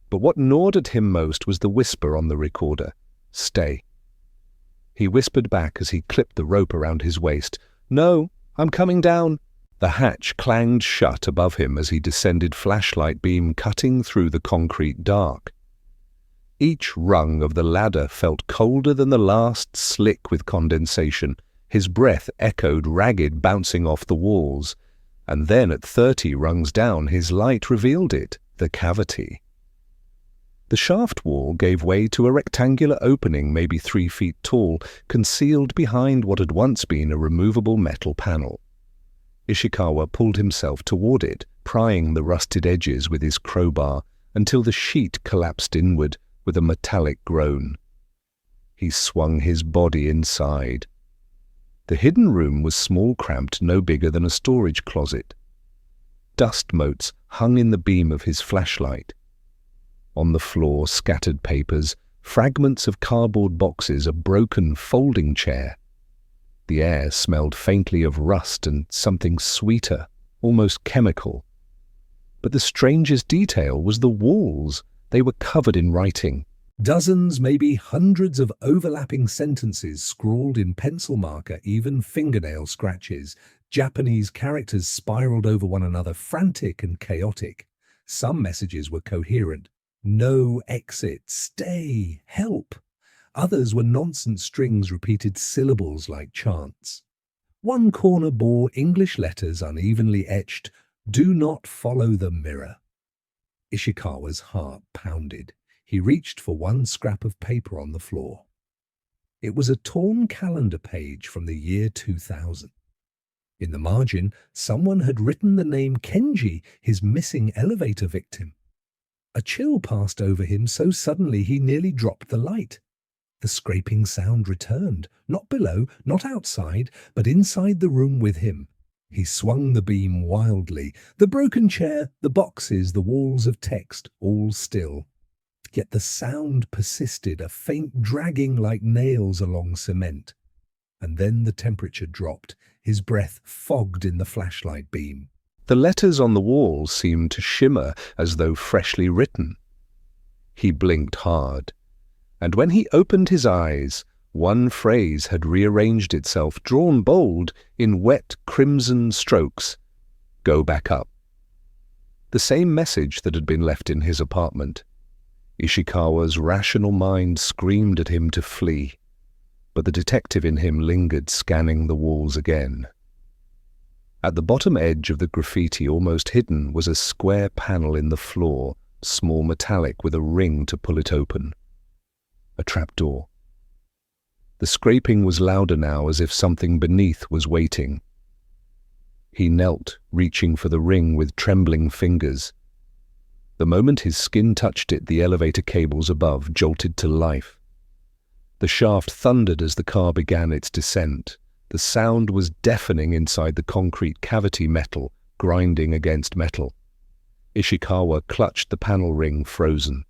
But what gnawed at him most was the whisper on the recorder, "Stay." He whispered back as he clipped the rope around his waist, "No, I'm coming down." The hatch clanged shut above him as he descended, flashlight beam cutting through the concrete dark. Each rung of the ladder felt colder than the last, slick with condensation. His breath echoed ragged, bouncing off the walls. And then at 30 rungs down, his light revealed it, the cavity. The shaft wall gave way to a rectangular opening, maybe 3 feet tall, concealed behind what had once been a removable metal panel. Ishikawa pulled himself toward it, prying the rusted edges with his crowbar, until the sheet collapsed inward with a metallic groan. He swung his body inside. The hidden room was small, cramped, no bigger than a storage closet. Dust motes hung in the beam of his flashlight. On the floor, scattered papers, fragments of cardboard boxes, a broken folding chair. The air smelled faintly of rust and something sweeter, almost chemical. But the strangest detail was the walls. They were covered in writing. Dozens, maybe hundreds of overlapping sentences scrawled in pencil marker, even fingernail scratches. Japanese characters spiraled over one another, frantic and chaotic. Some messages were coherent. "No exit, stay, help." Others were nonsense strings, repeated syllables like chants. One corner bore English letters unevenly etched, "Do not follow the mirror." Ishikawa's heart pounded. He reached for one scrap of paper on the floor. It was a torn calendar page from the year 2000. In the margin, someone had written the name Kenji, his missing elevator victim. A chill passed over him so suddenly he nearly dropped the light. The scraping sound returned, not below, not outside, but inside the room with him. He swung the beam wildly. The broken chair, the boxes, the walls of text, all still. Yet the sound persisted, a faint dragging like nails along cement. And then the temperature dropped, his breath fogged in the flashlight beam. The letters on the wall seemed to shimmer as though freshly written. He blinked hard, and when he opened his eyes, one phrase had rearranged itself, drawn bold in wet crimson strokes. "Go back up." The same message that had been left in his apartment. Ishikawa's rational mind screamed at him to flee, but the detective in him lingered, scanning the walls again. At the bottom edge of the graffiti, almost hidden, was a square panel in the floor, small metallic with a ring to pull it open. A trapdoor. The scraping was louder now, as if something beneath was waiting. He knelt, reaching for the ring with trembling fingers. The moment his skin touched it, the elevator cables above jolted to life. The shaft thundered as the car began its descent. The sound was deafening inside the concrete cavity, metal grinding against metal. Ishikawa clutched the panel ring, frozen.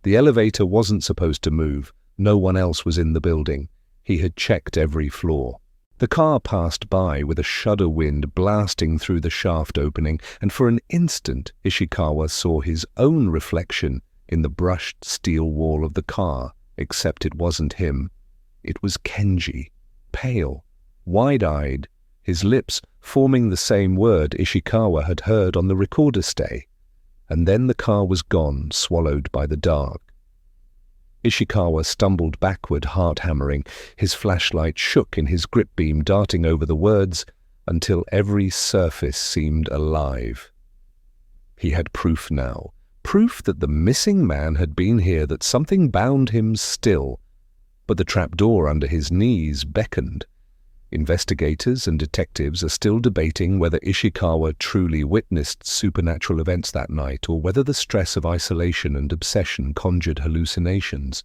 The elevator wasn't supposed to move. No one else was in the building. He had checked every floor. The car passed by with a shudder wind blasting through the shaft opening, and for an instant Ishikawa saw his own reflection in the brushed steel wall of the car, except it wasn't him. It was Kenji, pale, wide-eyed, his lips forming the same word Ishikawa had heard on the recorder stay. And then the car was gone, swallowed by the dark. Ishikawa stumbled backward, heart-hammering. His flashlight shook in his grip beam, darting over the words until every surface seemed alive. He had proof now. Proof that the missing man had been here, that something bound him still. But the trapdoor under his knees beckoned. Investigators and detectives are still debating whether Ishikawa truly witnessed supernatural events that night, or whether the stress of isolation and obsession conjured hallucinations.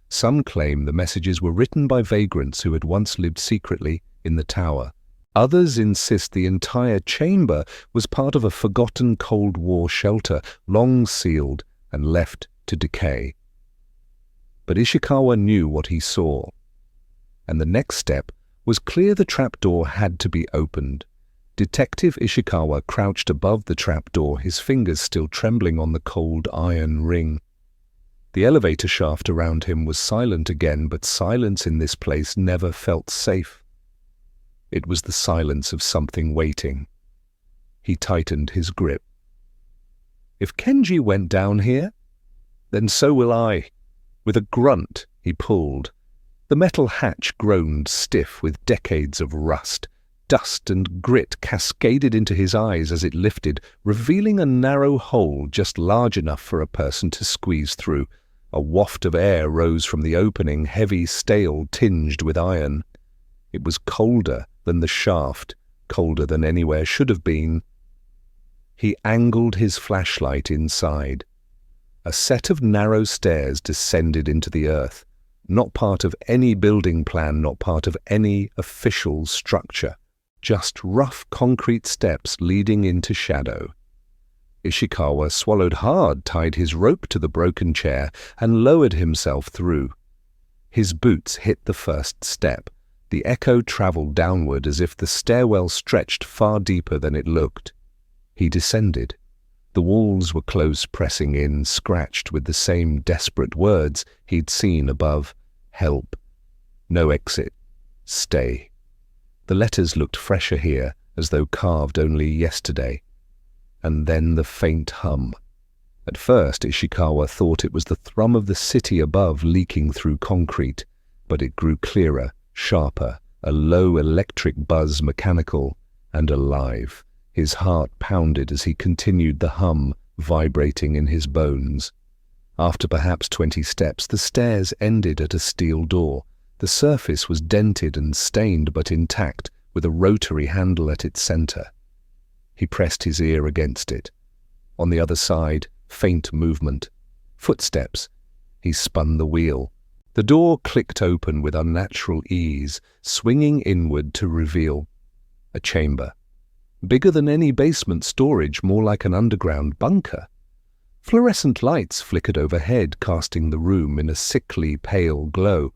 Some claim the messages were written by vagrants who had once lived secretly in the tower. Others insist the entire chamber was part of a forgotten Cold War shelter, long sealed and left to decay. But Ishikawa knew what he saw, and the next step was clear. The trapdoor had to be opened. Detective Ishikawa crouched above the trapdoor, his fingers still trembling on the cold iron ring. The elevator shaft around him was silent again, but silence in this place never felt safe. It was the silence of something waiting. He tightened his grip. If Kenji went down here, then so will I. With a grunt, he pulled. The metal hatch groaned, stiff with decades of rust. Dust and grit cascaded into his eyes as it lifted, revealing a narrow hole just large enough for a person to squeeze through. A waft of air rose from the opening, heavy, stale, tinged with iron. It was colder than the shaft, colder than anywhere should have been. He angled his flashlight inside. A set of narrow stairs descended into the earth. Not part of any building plan, not part of any official structure. Just rough concrete steps leading into shadow. Ishikawa swallowed hard, tied his rope to the broken chair, and lowered himself through. His boots hit the first step. The echo traveled downward as if the stairwell stretched far deeper than it looked. He descended. The walls were close, pressing in, scratched with the same desperate words he'd seen above. Help. No exit. Stay. The letters looked fresher here, as though carved only yesterday. And then the faint hum. At first, Ishikawa thought it was the thrum of the city above leaking through concrete, but it grew clearer, sharper, a low electric buzz, mechanical and alive. His heart pounded as he continued the hum, vibrating in his bones. After perhaps 20 steps, the stairs ended at a steel door. The surface was dented and stained, but intact, with a rotary handle at its center. He pressed his ear against it. On the other side, faint movement. Footsteps. He spun the wheel. The door clicked open with unnatural ease, swinging inward to reveal a chamber. Bigger than any basement storage, more like an underground bunker. Fluorescent lights flickered overhead, casting the room in a sickly, pale glow.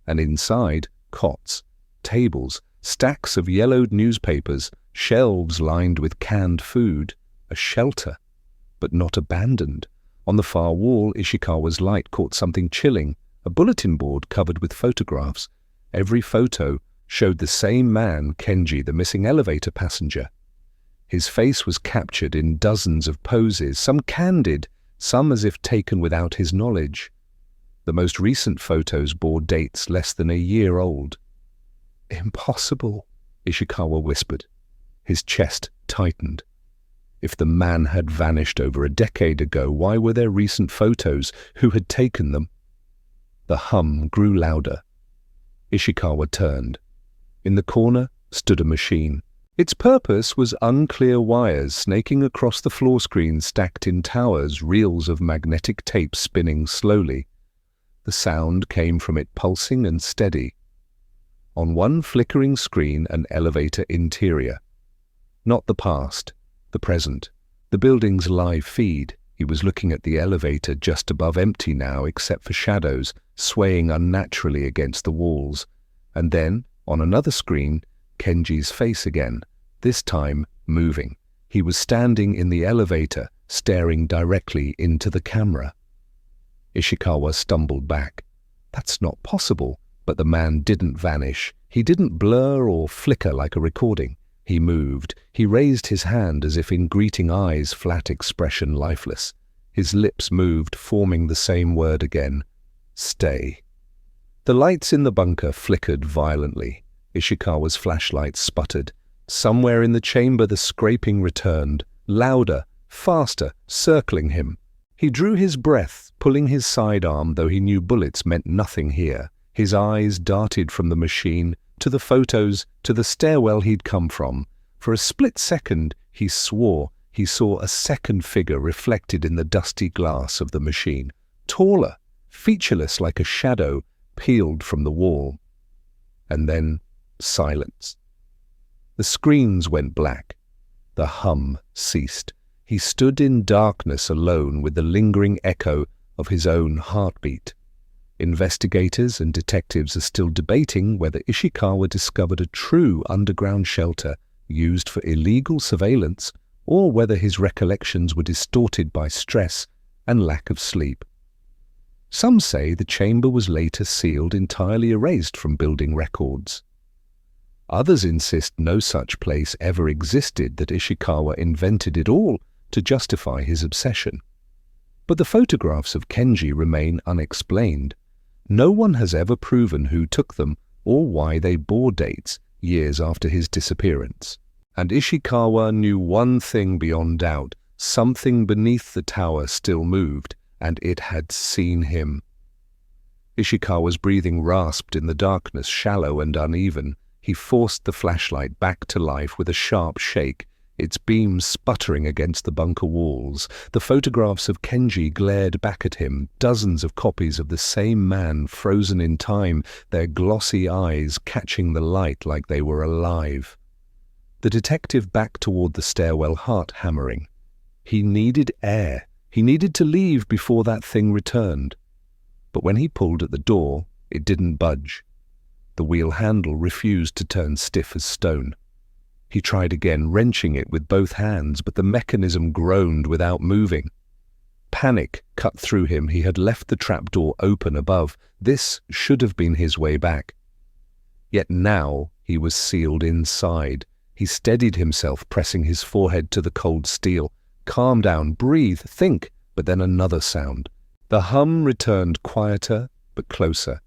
And inside, cots, tables, stacks of yellowed newspapers, shelves lined with canned food, a shelter, but not abandoned. On the far wall, Ishikawa's light caught something chilling, a bulletin board covered with photographs. Every photo showed the same man, Kenji, the missing elevator passenger. His face was captured in dozens of poses, some candid, some as if taken without his knowledge. The most recent photos bore dates less than a year old. "Impossible," Ishikawa whispered. His chest tightened. If the man had vanished over a decade ago, why were there recent photos? Who had taken them? The hum grew louder. Ishikawa turned. In the corner stood a machine. Its purpose was unclear wires snaking across the floor screen stacked in towers, reels of magnetic tape spinning slowly. The sound came from it pulsing and steady. On one flickering screen, an elevator interior. Not the past, the present, the building's live feed. He was looking at the elevator, just above empty now except for shadows, swaying unnaturally against the walls. And then, on another screen, Kenji's face again, this time moving. He was standing in the elevator, staring directly into the camera. Ishikawa stumbled back. That's not possible, but the man didn't vanish. He didn't blur or flicker like a recording. He moved. He raised his hand as if in greeting, eyes, flat expression lifeless. His lips moved, forming the same word again. Stay. The lights in the bunker flickered violently. Ishikawa's flashlight sputtered. Somewhere in the chamber the scraping returned, louder, faster, circling him. He drew his breath, pulling his sidearm, though he knew bullets meant nothing here. His eyes darted from the machine, to the photos, to the stairwell he'd come from. For a split second, he swore he saw a second figure reflected in the dusty glass of the machine. Taller, featureless like a shadow, peeled from the wall. And then silence. The screens went black. The hum ceased. He stood in darkness alone with the lingering echo of his own heartbeat. Investigators and detectives are still debating whether Ishikawa discovered a true underground shelter used for illegal surveillance, or whether his recollections were distorted by stress and lack of sleep. Some say the chamber was later sealed, entirely erased from building records. Others insist no such place ever existed, that Ishikawa invented it all to justify his obsession. But the photographs of Kenji remain unexplained. No one has ever proven who took them or why they bore dates years after his disappearance. And Ishikawa knew one thing beyond doubt: something beneath the tower still moved, and it had seen him. Ishikawa's breathing rasped in the darkness, shallow and uneven. He forced the flashlight back to life with a sharp shake, its beams sputtering against the bunker walls. The photographs of Kenji glared back at him, dozens of copies of the same man frozen in time, their glossy eyes catching the light like they were alive. The detective backed toward the stairwell, heart hammering. He needed air. He needed to leave before that thing returned. But when he pulled at the door, it didn't budge. The wheel handle refused to turn stiff as stone. He tried again, wrenching it with both hands, but the mechanism groaned without moving. Panic cut through him. He had left the trapdoor open above. This should have been his way back. Yet now he was sealed inside. He steadied himself, pressing his forehead to the cold steel. Calm down, breathe, think. But then another sound. The hum returned, quieter but closer.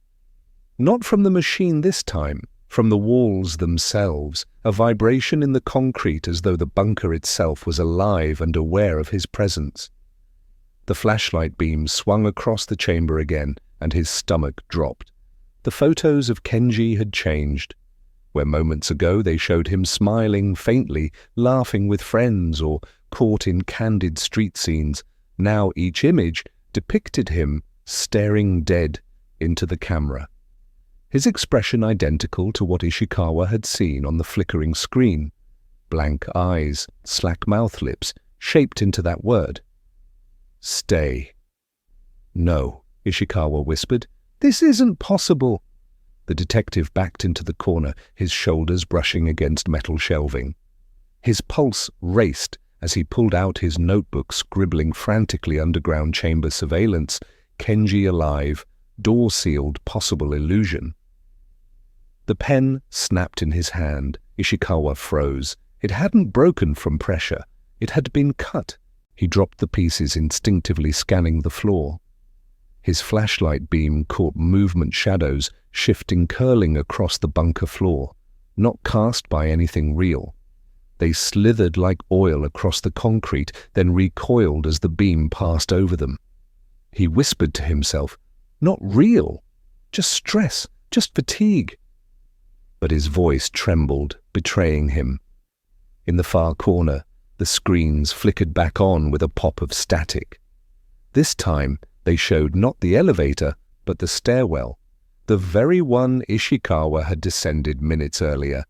Not from the machine this time, from the walls themselves, a vibration in the concrete as though the bunker itself was alive and aware of his presence. The flashlight beam swung across the chamber again, and his stomach dropped. The photos of Kenji had changed. Where moments ago they showed him smiling faintly, laughing with friends, or caught in candid street scenes, now each image depicted him staring dead into the camera. His expression identical to what Ishikawa had seen on the flickering screen. Blank eyes, slack mouth lips, shaped into that word. Stay. No, Ishikawa whispered. This isn't possible. The detective backed into the corner, his shoulders brushing against metal shelving. His pulse raced as he pulled out his notebook, scribbling frantically. Underground chamber surveillance, Kenji alive, door sealed, possible illusion. The pen snapped in his hand. Ishikawa froze. It hadn't broken from pressure. It had been cut. He dropped the pieces, instinctively scanning the floor. His flashlight beam caught movement shadows, shifting, curling across the bunker floor, not cast by anything real. They slithered like oil across the concrete, then recoiled as the beam passed over them. He whispered to himself, "Not real, just stress, just fatigue." But his voice trembled, betraying him. In the far corner, the screens flickered back on with a pop of static. This time, they showed not the elevator, but the stairwell, the very one Ishikawa had descended minutes earlier.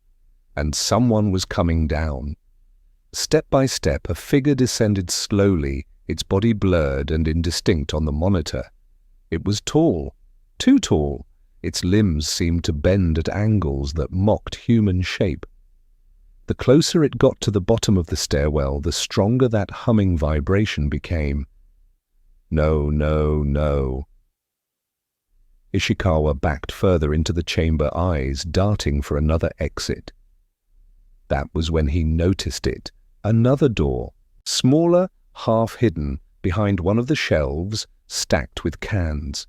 And someone was coming down. Step by step, a figure descended slowly, its body blurred and indistinct on the monitor. It was tall, too tall. Its limbs seemed to bend at angles that mocked human shape. The closer it got to the bottom of the stairwell, the stronger that humming vibration became. No, no, no. Ishikawa backed further into the chamber, eyes darting for another exit. That was when he noticed it. Another door, smaller, half-hidden, behind one of the shelves, stacked with cans.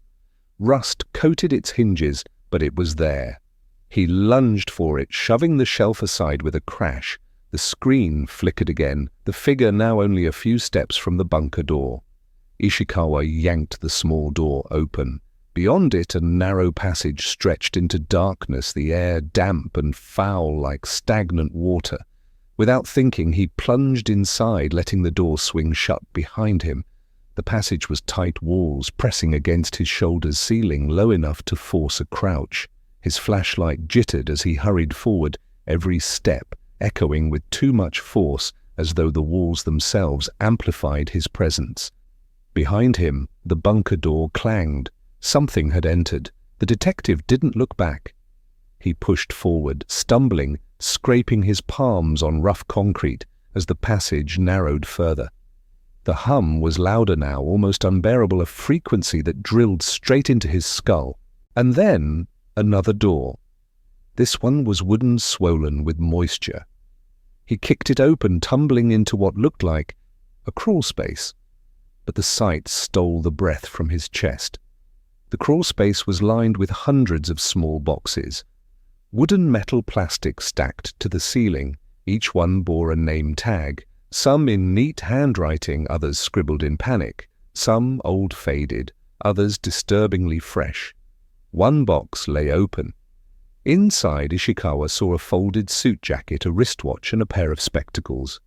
Rust coated its hinges, but it was there. He lunged for it, shoving the shelf aside with a crash. The screen flickered again, the figure now only a few steps from the bunker door. Ishikawa yanked the small door open. Beyond it, a narrow passage stretched into darkness, the air damp and foul like stagnant water. Without thinking, he plunged inside, letting the door swing shut behind him. The passage was tight walls, pressing against his shoulders, ceiling low enough to force a crouch. His flashlight jittered as he hurried forward, every step echoing with too much force, as though the walls themselves amplified his presence. Behind him, the bunker door clanged. Something had entered. The detective didn't look back. He pushed forward, stumbling, scraping his palms on rough concrete as the passage narrowed further. The hum was louder now, almost unbearable, a frequency that drilled straight into his skull. And then another door. This one was wooden, swollen with moisture. He kicked it open, tumbling into what looked like a crawl space. But the sight stole the breath from his chest. The crawl space was lined with hundreds of small boxes. Wooden metal plastic stacked to the ceiling. Each one bore a name tag, some in neat handwriting, others scribbled in panic, some old-faded, others disturbingly fresh. One box lay open. Inside, Ishikawa saw a folded suit jacket, a wristwatch, and a pair of spectacles.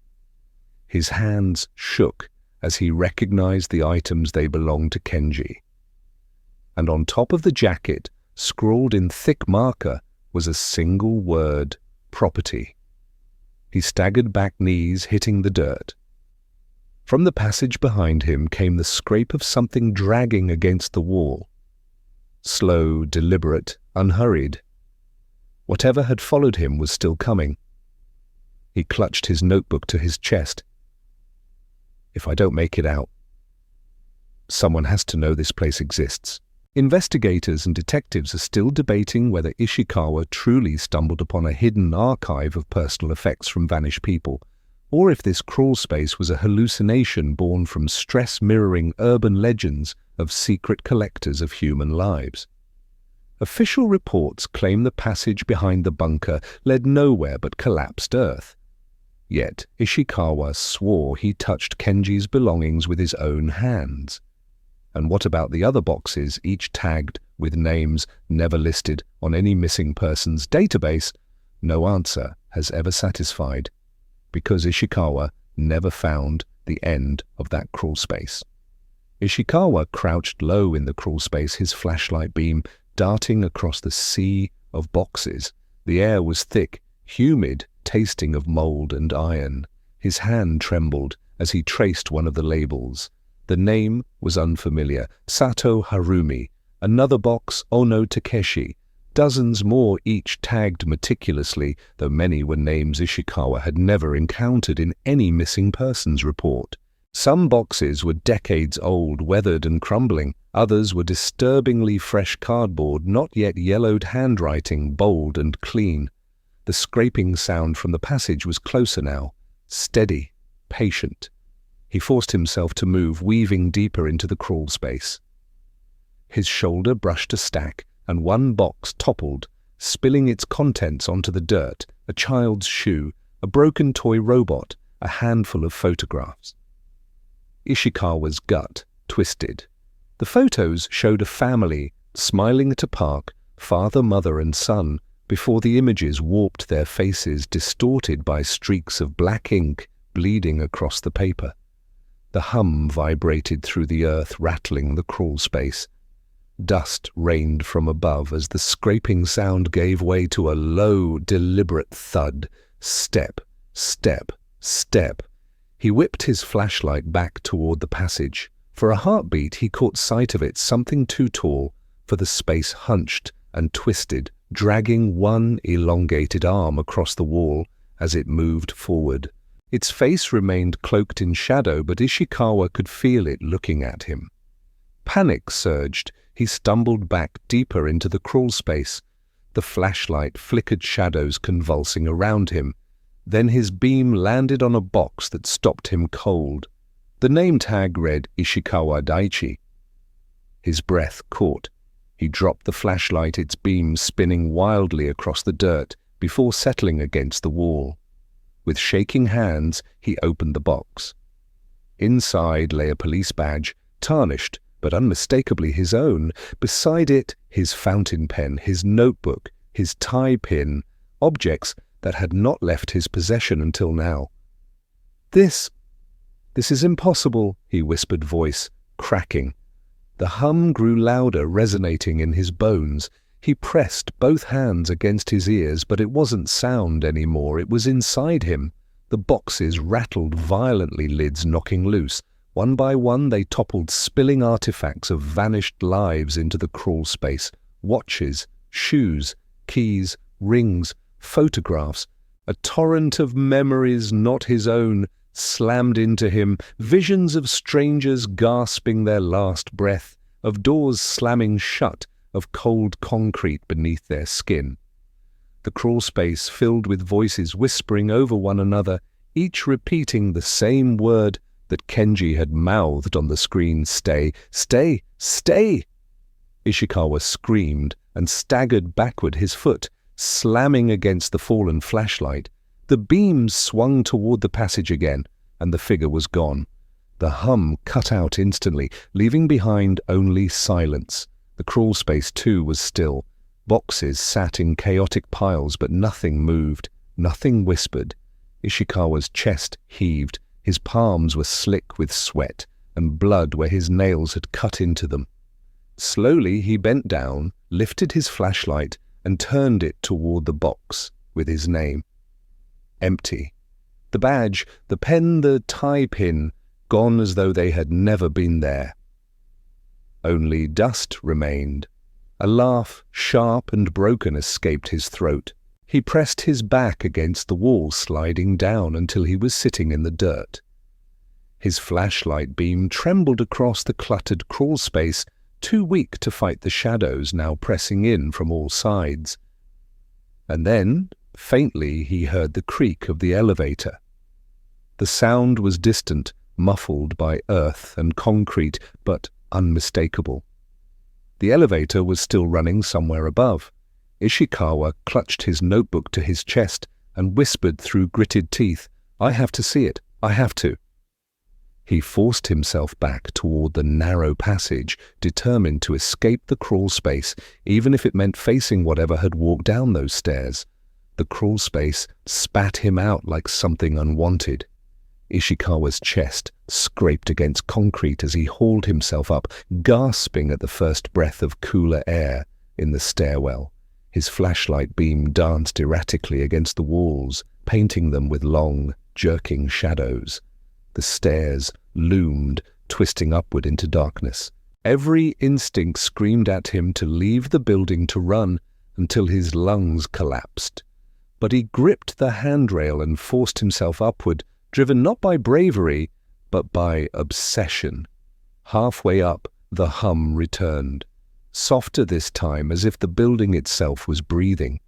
His hands shook as he recognized the items. They belonged to Kenji. And on top of the jacket, scrawled in thick marker, was a single word: property. He staggered back, knees hitting the dirt. From the passage behind him came the scrape of something dragging against the wall. Slow, deliberate, unhurried. Whatever had followed him was still coming. He clutched his notebook to his chest. If I don't make it out, someone has to know this place exists. Investigators and detectives are still debating whether Ishikawa truly stumbled upon a hidden archive of personal effects from vanished people, or if this crawl space was a hallucination born from stress-mirroring urban legends of secret collectors of human lives. Official reports claim the passage behind the bunker led nowhere but collapsed earth. Yet Ishikawa swore he touched Kenji's belongings with his own hands. And what about the other boxes, each tagged with names never listed on any missing persons database? No answer has ever satisfied, because Ishikawa never found the end of that crawl space. Ishikawa crouched low in the crawl space, his flashlight beam darting across the sea of boxes. The air was thick, humid, tasting of mold and iron. His hand trembled as he traced one of the labels. The name was unfamiliar. Sato Harumi. Another box, Ono Takeshi. Dozens more, each tagged meticulously, though many were names Ishikawa had never encountered in any missing persons report. Some boxes were decades old, weathered and crumbling. Others were disturbingly fresh cardboard, not yet yellowed handwriting, bold and clean. The scraping sound from the passage was closer now, steady, patient. He forced himself to move, weaving deeper into the crawl space. His shoulder brushed a stack, and one box toppled, spilling its contents onto the dirt, a child's shoe, a broken toy robot, a handful of photographs. Ishikawa's gut twisted. The photos showed a family smiling at a park, father, mother, and son, before the images warped their faces, distorted by streaks of black ink bleeding across the paper. The hum vibrated through the earth, rattling the crawl space. Dust rained from above as the scraping sound gave way to a low, deliberate thud. Step, step, step. He whipped his flashlight back toward the passage. For a heartbeat, he caught sight of it, something too tall, for the space hunched and twisted, dragging one elongated arm across the wall as it moved forward. Its face remained cloaked in shadow, but Ishikawa could feel it looking at him. Panic surged. He stumbled back deeper into the crawl space. The flashlight flickered shadows convulsing around him. Then his beam landed on a box that stopped him cold. The name tag read Ishikawa Daichi. His breath caught. He dropped the flashlight, its beam spinning wildly across the dirt, before settling against the wall. With shaking hands, he opened the box. Inside lay a police badge, tarnished, but unmistakably his own. Beside it, his fountain pen, his notebook, his tie pin, objects that had not left his possession until now. This is impossible, he whispered, voice cracking. The hum grew louder, resonating in his bones. He pressed both hands against his ears, but it wasn't sound anymore. It was inside him. The boxes rattled violently, lids knocking loose. One by one they toppled, spilling artifacts of vanished lives into the crawl space. Watches, shoes, keys, rings, photographs. A torrent of memories not his own slammed into him, visions of strangers gasping their last breath, of doors slamming shut, of cold concrete beneath their skin. The crawl space filled with voices whispering over one another, each repeating the same word that Kenji had mouthed on the screen: stay, stay, stay! Ishikawa screamed and staggered backward, his foot slamming against the fallen flashlight. The beams swung toward the passage again, and the figure was gone. The hum cut out instantly, leaving behind only silence. The crawl space, too, was still. Boxes sat in chaotic piles, but nothing moved, nothing whispered. Ishikawa's chest heaved. His palms were slick with sweat and blood where his nails had cut into them. Slowly he bent down, lifted his flashlight, and turned it toward the box with his name. Empty. The badge, the pen, the tie pin, gone as though they had never been there. Only dust remained. A laugh, sharp and broken, escaped his throat. He pressed his back against the wall, sliding down until he was sitting in the dirt. His flashlight beam trembled across the cluttered crawl space, too weak to fight the shadows now pressing in from all sides. And then, faintly, he heard the creak of the elevator. The sound was distant, muffled by earth and concrete, but unmistakable. The elevator was still running somewhere above. Ishikawa clutched his notebook to his chest and whispered through gritted teeth, "I have to see it. I have to." He forced himself back toward the narrow passage, determined to escape the crawl space, even if it meant facing whatever had walked down those stairs. The crawl space spat him out like something unwanted. Ishikawa's chest scraped against concrete as he hauled himself up, gasping at the first breath of cooler air in the stairwell. His flashlight beam danced erratically against the walls, painting them with long, jerking shadows. The stairs loomed, twisting upward into darkness. Every instinct screamed at him to leave the building to run until his lungs collapsed. But he gripped the handrail and forced himself upward, driven not by bravery, but by obsession. Halfway up, the hum returned, softer this time, as if the building itself was breathing.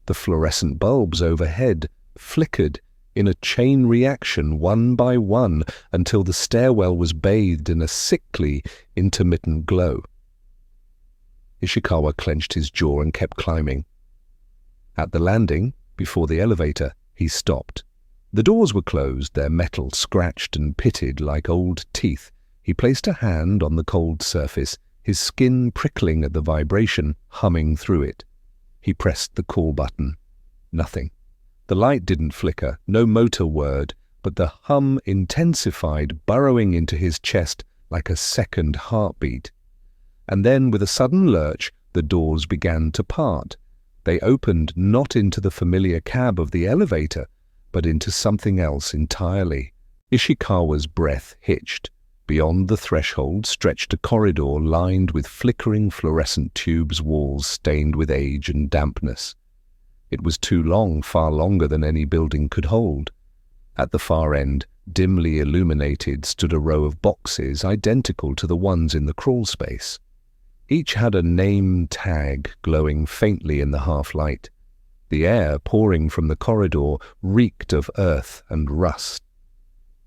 The fluorescent bulbs overhead flickered in a chain reaction, one by one, until the stairwell was bathed in a sickly, intermittent glow. Ishikawa clenched his jaw and kept climbing. At the landing, before the elevator, he stopped. The doors were closed, their metal scratched and pitted like old teeth. He placed a hand on the cold surface, his skin prickling at the vibration, humming through it. He pressed the call button. Nothing. The light didn't flicker, no motor whirred, but the hum intensified, burrowing into his chest like a second heartbeat. And then, with a sudden lurch, the doors began to part. They opened not into the familiar cab of the elevator, but into something else entirely. Ishikawa's breath hitched. Beyond the threshold stretched a corridor lined with flickering fluorescent tubes, walls stained with age and dampness. It was too long, far longer than any building could hold. At the far end, dimly illuminated, stood a row of boxes identical to the ones in the crawl space. Each had a name tag glowing faintly in the half-light. The air pouring from the corridor reeked of earth and rust.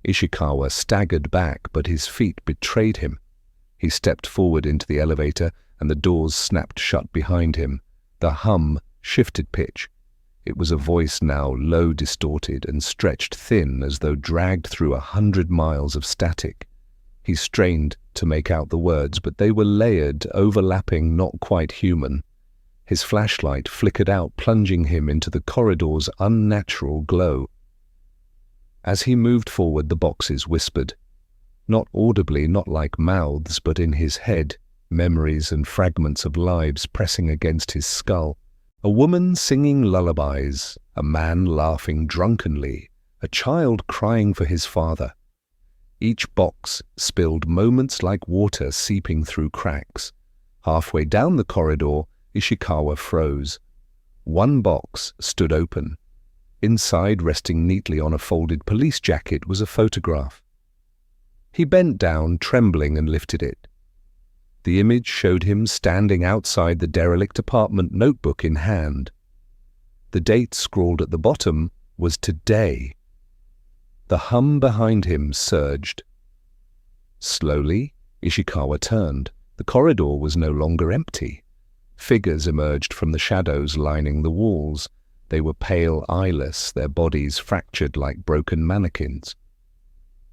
Ishikawa staggered back, but his feet betrayed him. He stepped forward into the elevator, and the doors snapped shut behind him. The hum shifted pitch. It was a voice now low, distorted, and stretched thin as though dragged through 100 miles of static. He strained to make out the words, but they were layered, overlapping, not quite human. His flashlight flickered out, plunging him into the corridor's unnatural glow. As he moved forward, the boxes whispered. Not audibly, not like mouths, but in his head, memories and fragments of lives pressing against his skull. A woman singing lullabies, a man laughing drunkenly, a child crying for his father. Each box spilled moments like water seeping through cracks. Halfway down the corridor, Ishikawa froze. One box stood open. Inside, resting neatly on a folded police jacket, was a photograph. He bent down, trembling, and lifted it. The image showed him standing outside the derelict apartment, notebook in hand. The date scrawled at the bottom was today. The hum behind him surged. Slowly, Ishikawa turned. The corridor was no longer empty. Figures emerged from the shadows lining the walls. They were pale, eyeless, their bodies fractured like broken mannequins.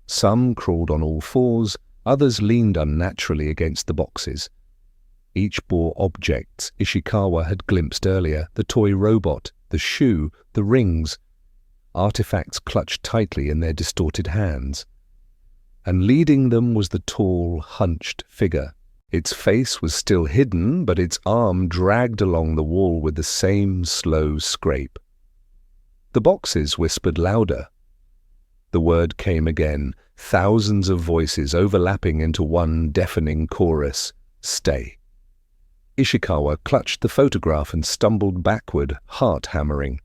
Some crawled on all fours, others leaned unnaturally against the boxes. Each bore objects Ishikawa had glimpsed earlier, the toy robot, the shoe, the rings, artifacts clutched tightly in their distorted hands. And leading them was the tall, hunched figure. Its face was still hidden, but its arm dragged along the wall with the same slow scrape. The boxes whispered louder. The word came again, thousands of voices overlapping into one deafening chorus. Stay. Ishikawa clutched the photograph and stumbled backward, heart-hammering.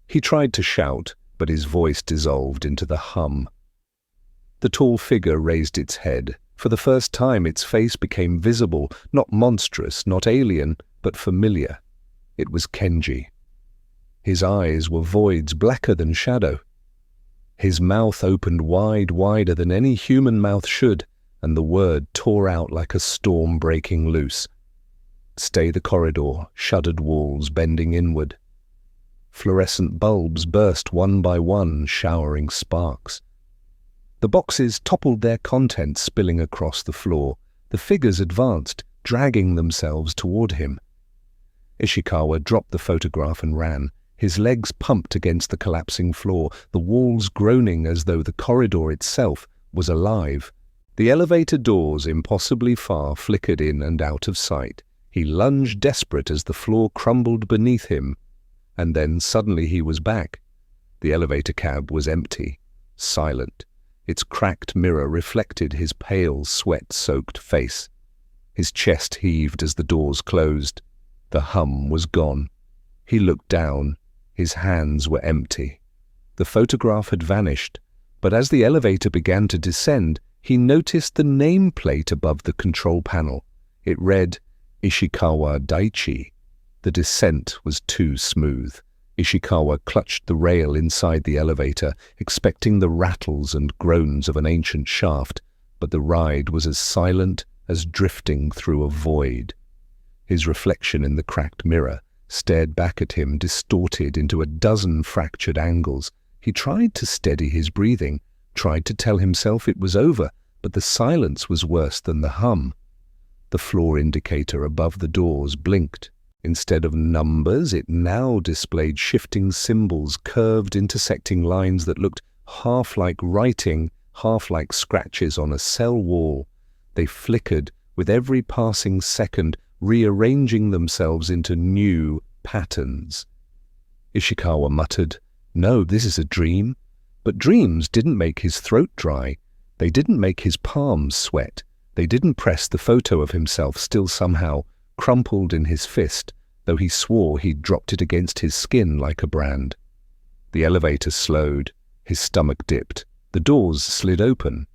He tried to shout, but his voice dissolved into the hum. The tall figure raised its head. For the first time, its face became visible, not monstrous, not alien, but familiar. It was Kenji. His eyes were voids blacker than shadow. His mouth opened wide, wider than any human mouth should, and the word tore out like a storm breaking loose. Stay the corridor, shuttered walls bending inward. Fluorescent bulbs burst one by one, showering sparks. The boxes toppled, their contents spilling across the floor. The figures advanced, dragging themselves toward him. Ishikawa dropped the photograph and ran. His legs pumped against the collapsing floor, the walls groaning as though the corridor itself was alive. The elevator doors, impossibly far, flickered in and out of sight. He lunged desperate as the floor crumbled beneath him. And then suddenly he was back. The elevator cab was empty, silent. Its cracked mirror reflected his pale, sweat-soaked face. His chest heaved as the doors closed. The hum was gone. He looked down. His hands were empty. The photograph had vanished, but as the elevator began to descend, he noticed the nameplate above the control panel. It read, Ishikawa Daichi. The descent was too smooth. Ishikawa clutched the rail inside the elevator, expecting the rattles and groans of an ancient shaft, but the ride was as silent as drifting through a void. His reflection in the cracked mirror stared back at him, distorted into a dozen fractured angles. He tried to steady his breathing, tried to tell himself it was over, but the silence was worse than the hum. The floor indicator above the doors blinked. Instead of numbers, it now displayed shifting symbols, curved, intersecting lines that looked half like writing, half like scratches on a cell wall. They flickered with every passing second, rearranging themselves into new patterns. Ishikawa muttered, "No, this is a dream." But dreams didn't make his throat dry. They didn't make his palms sweat. They didn't press the photo of himself still somehow crumpled in his fist, though he swore he'd dropped it against his skin like a brand. The elevator slowed. His stomach dipped. The doors slid open.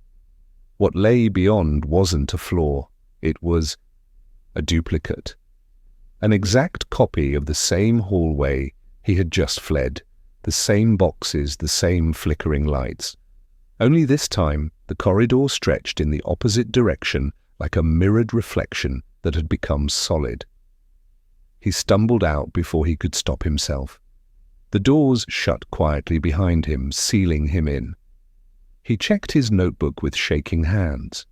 What lay beyond wasn't a floor. It was a duplicate. An exact copy of the same hallway he had just fled. The same boxes, the same flickering lights. Only this time, the corridor stretched in the opposite direction like a mirrored reflection that had become solid. He stumbled out before he could stop himself. The doors shut quietly behind him, sealing him in. He checked his notebook with shaking hands.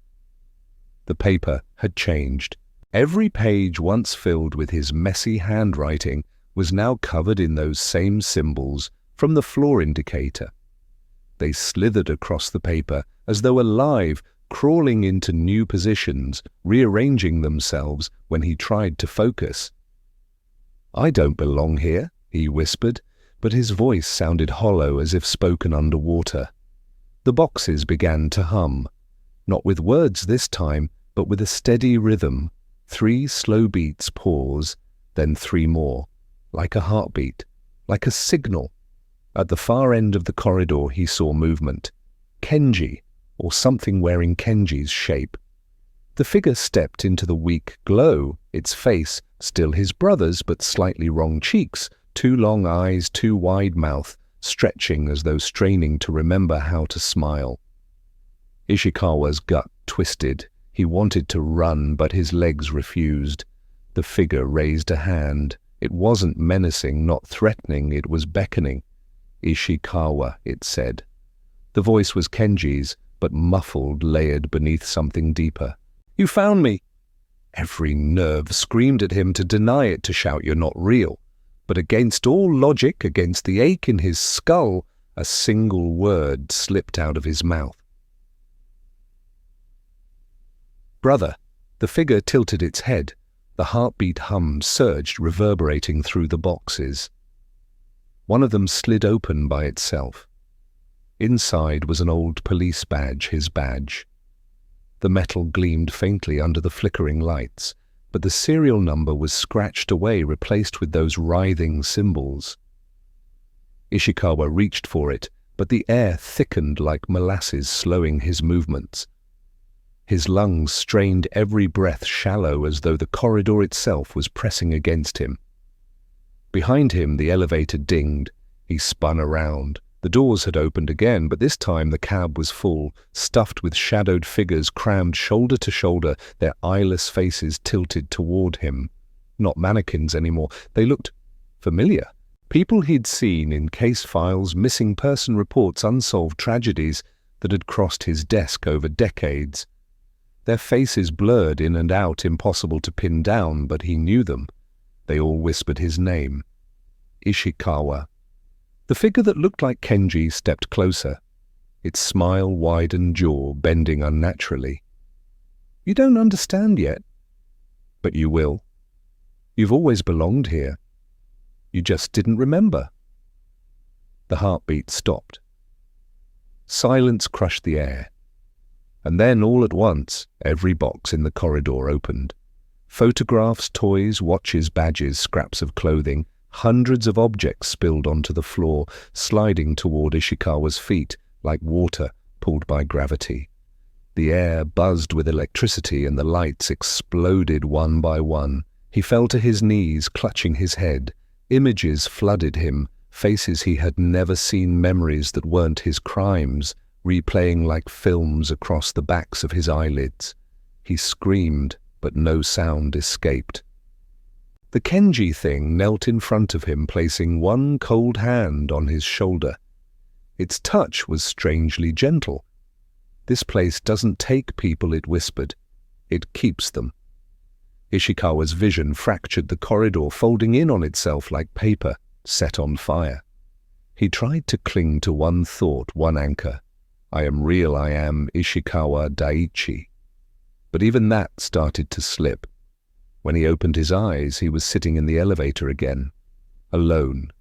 The paper had changed. Every page once filled with his messy handwriting was now covered in those same symbols from the floor indicator. They slithered across the paper as though alive, crawling into new positions, rearranging themselves when he tried to focus. "I don't belong here," he whispered, but his voice sounded hollow as if spoken underwater. The boxes began to hum, not with words this time, but with a steady rhythm. 3 slow beats pause, then 3 more, like a heartbeat, like a signal. At the far end of the corridor he saw movement. Kenji, or something wearing Kenji's shape. The figure stepped into the weak glow, its face, still his brother's but slightly wrong cheeks, 2 long eyes, 2 wide mouth, stretching as though straining to remember how to smile. Ishikawa's gut twisted. He wanted to run, but his legs refused. The figure raised a hand. It wasn't menacing, not threatening, it was beckoning. "Ishikawa," it said. The voice was Kenji's, but muffled, layered beneath something deeper. "You found me!" Every nerve screamed at him to deny it, to shout, "You're not real." But against all logic, against the ache in his skull, a single word slipped out of his mouth. "Brother." The figure tilted its head. The heartbeat hum surged, reverberating through the boxes. One of them slid open by itself. Inside was an old police badge, his badge. The metal gleamed faintly under the flickering lights, but the serial number was scratched away, replaced with those writhing symbols. Ishikawa reached for it, but the air thickened like molasses, slowing his movements. His lungs strained every breath shallow, as though the corridor itself was pressing against him. Behind him, the elevator dinged. He spun around. The doors had opened again, but this time the cab was full, stuffed with shadowed figures crammed shoulder to shoulder, their eyeless faces tilted toward him. Not mannequins anymore. They looked familiar. People he'd seen in case files, missing person reports, unsolved tragedies that had crossed his desk over decades. Their faces blurred in and out, impossible to pin down, but he knew them. They all whispered his name. Ishikawa. The figure that looked like Kenji stepped closer. Its smile widened, jaw bending unnaturally. "You don't understand yet. But you will. You've always belonged here. You just didn't remember." The heartbeat stopped. Silence crushed the air. And then, all at once, every box in the corridor opened. Photographs, toys, watches, badges, scraps of clothing, hundreds of objects spilled onto the floor, sliding toward Ishikawa's feet like water pulled by gravity. The air buzzed with electricity and the lights exploded one by one. He fell to his knees, clutching his head. Images flooded him, faces he had never seen, memories that weren't his crimes, replaying like films across the backs of his eyelids. He screamed, but no sound escaped. The Kenji thing knelt in front of him, placing one cold hand on his shoulder. Its touch was strangely gentle. "This place doesn't take people," it whispered. "It keeps them." Ishikawa's vision fractured the corridor, folding in on itself like paper set on fire. He tried to cling to one thought, one anchor. "I am real, I am Ishikawa Daiichi." But even that started to slip. When he opened his eyes, he was sitting in the elevator again, alone.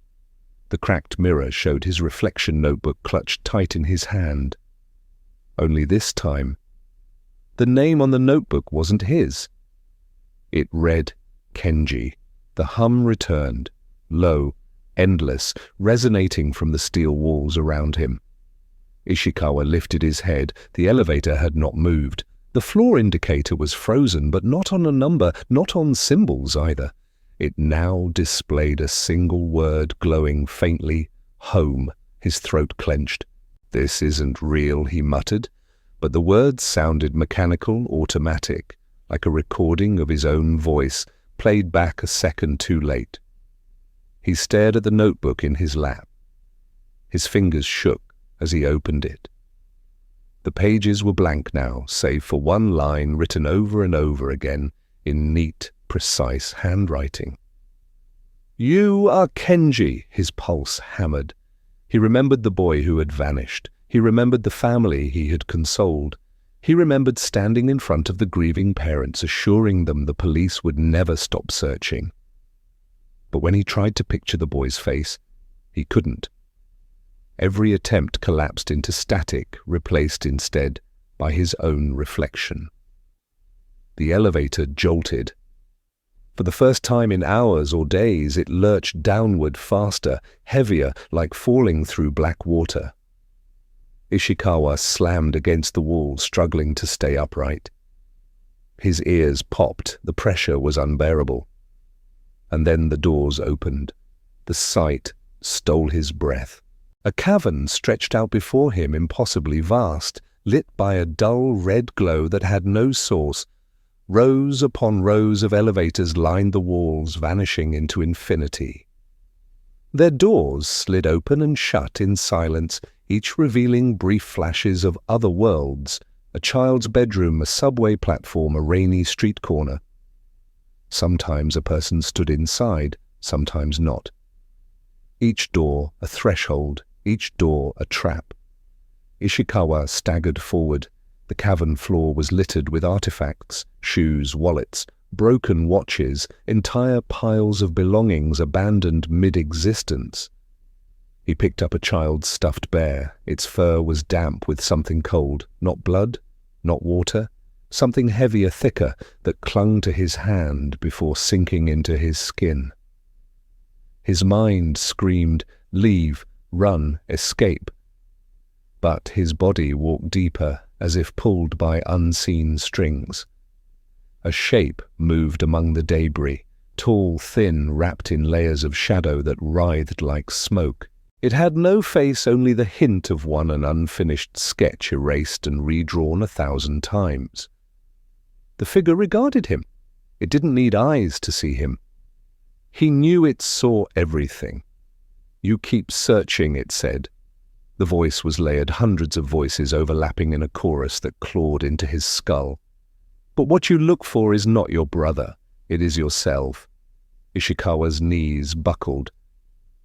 The cracked mirror showed his reflection notebook clutched tight in his hand. Only this time, the name on the notebook wasn't his. It read Kenji. The hum returned, low, endless, resonating from the steel walls around him. Ishikawa lifted his head. The elevator had not moved. The floor indicator was frozen, but not on a number, not on symbols either. It now displayed a single word glowing faintly, home. His throat clenched. "This isn't real," he muttered, but the words sounded mechanical, automatic, like a recording of his own voice, played back a second too late. He stared at the notebook in his lap. His fingers shook as he opened it. The pages were blank now, save for one line written over and over again in neat, precise handwriting. "You are Kenji," his pulse hammered. He remembered the boy who had vanished. He remembered the family he had consoled. He remembered standing in front of the grieving parents, assuring them the police would never stop searching. But when he tried to picture the boy's face, he couldn't. Every attempt collapsed into static, replaced instead by his own reflection. The elevator jolted. For the first time in hours or days, it lurched downward faster, heavier, like falling through black water. Ishikawa slammed against the wall, struggling to stay upright. His ears popped. The pressure was unbearable. And then the doors opened. The sight stole his breath. A cavern stretched out before him, impossibly vast, lit by a dull red glow that had no source. Rows upon rows of elevators lined the walls, vanishing into infinity. Their doors slid open and shut in silence, each revealing brief flashes of other worlds, a child's bedroom, a subway platform, a rainy street corner. Sometimes a person stood inside, sometimes not. Each door a threshold, each door a trap. Ishikawa staggered forward. The cavern floor was littered with artifacts, shoes, wallets, broken watches, entire piles of belongings abandoned mid-existence. He picked up a child's stuffed bear. Its fur was damp with something cold, not blood, not water, something heavier, thicker, that clung to his hand before sinking into his skin. His mind screamed, "Leave, run, escape." But his body walked deeper, as if pulled by unseen strings. A shape moved among the debris, tall, thin, wrapped in layers of shadow that writhed like smoke. It had no face, only the hint of one, an unfinished sketch erased and redrawn 1,000 times. The figure regarded him. It didn't need eyes to see him. He knew it saw everything. "You keep searching," it said. The voice was layered, hundreds of voices overlapping in a chorus that clawed into his skull. "But what you look for is not your brother. It is yourself." Ishikawa's knees buckled.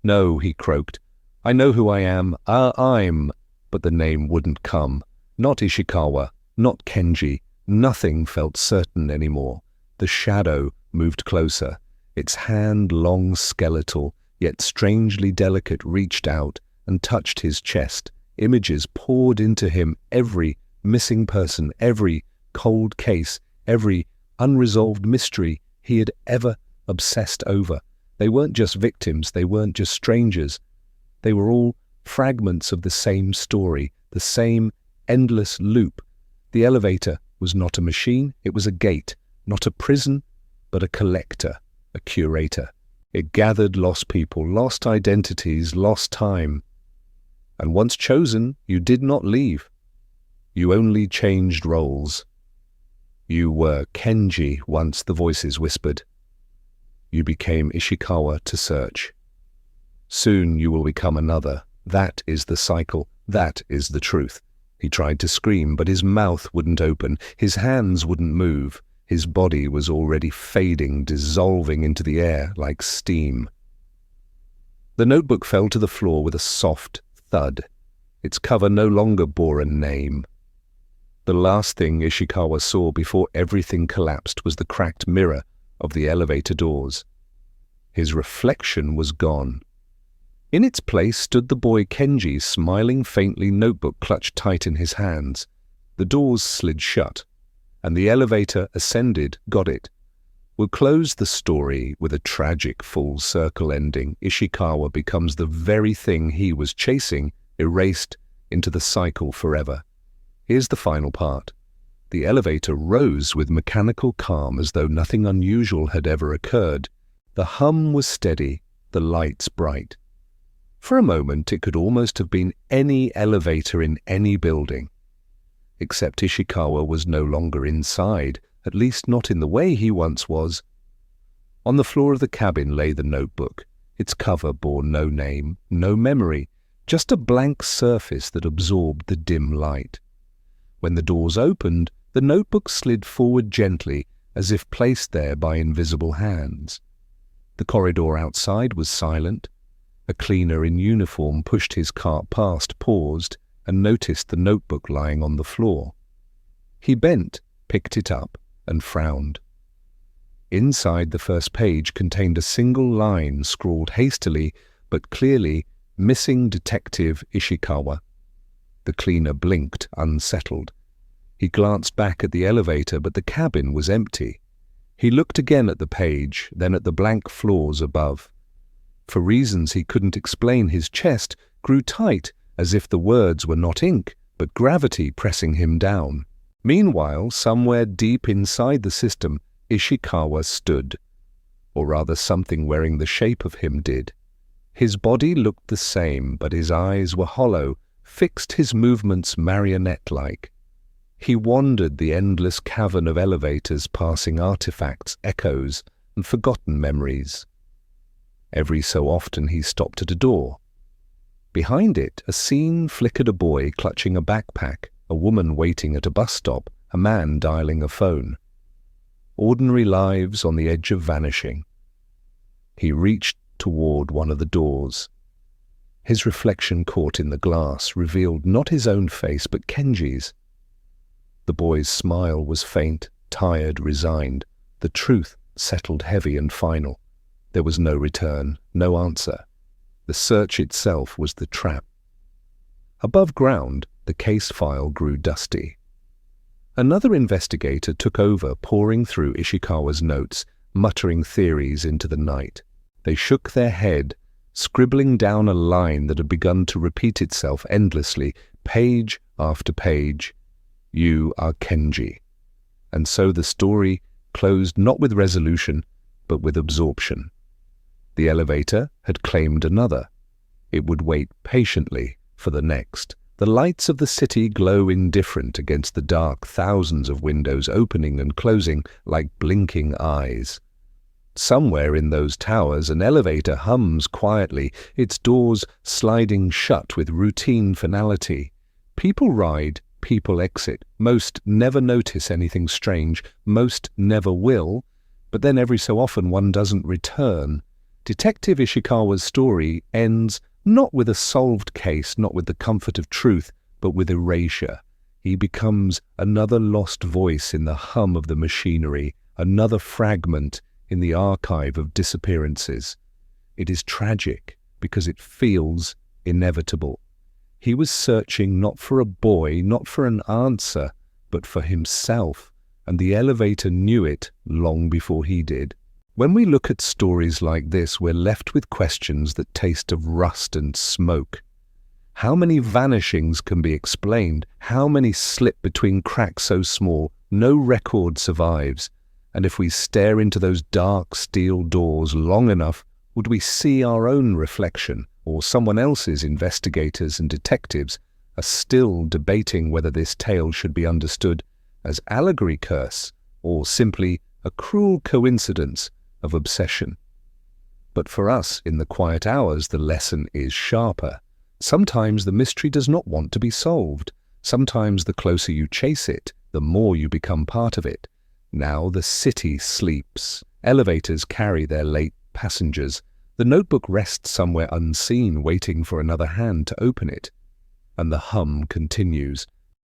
"No," he croaked. "I know who I am. I'm..." But the name wouldn't come. Not Ishikawa, not Kenji. Nothing felt certain anymore. The shadow moved closer. Its hand, long, skeletal, yet strangely delicate, reached out and touched his chest, Images poured into him, every missing person, every cold case, every unresolved mystery he had ever obsessed over. They weren't just victims, they weren't just strangers. They were all fragments of the same story, the same endless loop. The elevator was not a machine, it was a gate, not a prison, but a collector, a curator. It gathered lost people, lost identities, lost time. And once chosen, you did not leave. You only changed roles. You were Kenji once, the voices whispered. You became Ishikawa to search. Soon you will become another. That is the cycle. That is the truth. He tried to scream, but his mouth wouldn't open. His hands wouldn't move. His body was already fading, dissolving into the air like steam. The notebook fell to the floor with a soft thud. Its cover no longer bore a name. The last thing Ishikawa saw before everything collapsed was the cracked mirror of the elevator doors. His reflection was gone. In its place stood the boy Kenji, smiling faintly, notebook clutched tight in his hands. The doors slid shut, and the elevator ascended. Got it. We'll close the story with a tragic full circle ending. Ishikawa becomes the very thing he was chasing, erased into the cycle forever. Here's the final part. The elevator rose with mechanical calm as though nothing unusual had ever occurred. The hum was steady, the lights bright. For a moment, it could almost have been any elevator in any building. Except Ishikawa was no longer inside, at least not in the way he once was. On the floor of the cabin lay the notebook. Its cover bore no name, no memory, just a blank surface that absorbed the dim light. When the doors opened, the notebook slid forward gently, as if placed there by invisible hands. The corridor outside was silent. A cleaner in uniform pushed his cart past, paused, and noticed the notebook lying on the floor. He bent, picked it up, and frowned. Inside, the first page contained a single line scrawled hastily but clearly, "Missing Detective Ishikawa." The cleaner blinked, unsettled. He glanced back at the elevator, but the cabin was empty. He looked again at the page, then at the blank floors above. For reasons he couldn't explain, his chest grew tight, as if the words were not ink, but gravity pressing him down. Meanwhile, somewhere deep inside the system, Ishikawa stood. Or rather, something wearing the shape of him did. His body looked the same, but his eyes were hollow, fixed, his movements marionette-like. He wandered the endless cavern of elevators, passing artifacts, echoes, and forgotten memories. Every so often he stopped at a door. Behind it, a scene flickered: a boy clutching a backpack, a woman waiting at a bus stop, a man dialing a phone. Ordinary lives on the edge of vanishing. He reached toward one of the doors. His reflection, caught in the glass, revealed not his own face, but Kenji's. The boy's smile was faint, tired, resigned. The truth settled heavy and final. There was no return, no answer. The search itself was the trap. Above ground, the case file grew dusty. Another investigator took over, pouring through Ishikawa's notes, muttering theories into the night. They shook their head, scribbling down a line that had begun to repeat itself endlessly, page after page. You are Kenji. And so the story closed not with resolution, but with absorption. The elevator had claimed another. It would wait patiently for the next. The lights of the city glow indifferent against the dark, thousands of windows opening and closing like blinking eyes. Somewhere in those towers, an elevator hums quietly, its doors sliding shut with routine finality. People ride, people exit. Most never notice anything strange, most never will, but then every so often one doesn't return. Detective Ishikawa's story ends not with a solved case, not with the comfort of truth, but with erasure. He becomes another lost voice in the hum of the machinery, another fragment in the archive of disappearances. It is tragic because it feels inevitable. He was searching not for a boy, not for an answer, but for himself, and the elevator knew it long before he did. When we look at stories like this, we're left with questions that taste of rust and smoke. How many vanishings can be explained? How many slip between cracks so small no record survives? And if we stare into those dark steel doors long enough, would we see our own reflection, or someone else's? Investigators and detectives are still debating whether this tale should be understood as allegory curse or simply a cruel coincidence of obsession. But for us, in the quiet hours, the lesson is sharper. Sometimes the mystery does not want to be solved. Sometimes the closer you chase it, the more you become part of it. Now the city sleeps. Elevators carry their late passengers. The notebook rests somewhere unseen, waiting for another hand to open it. And the hum continues.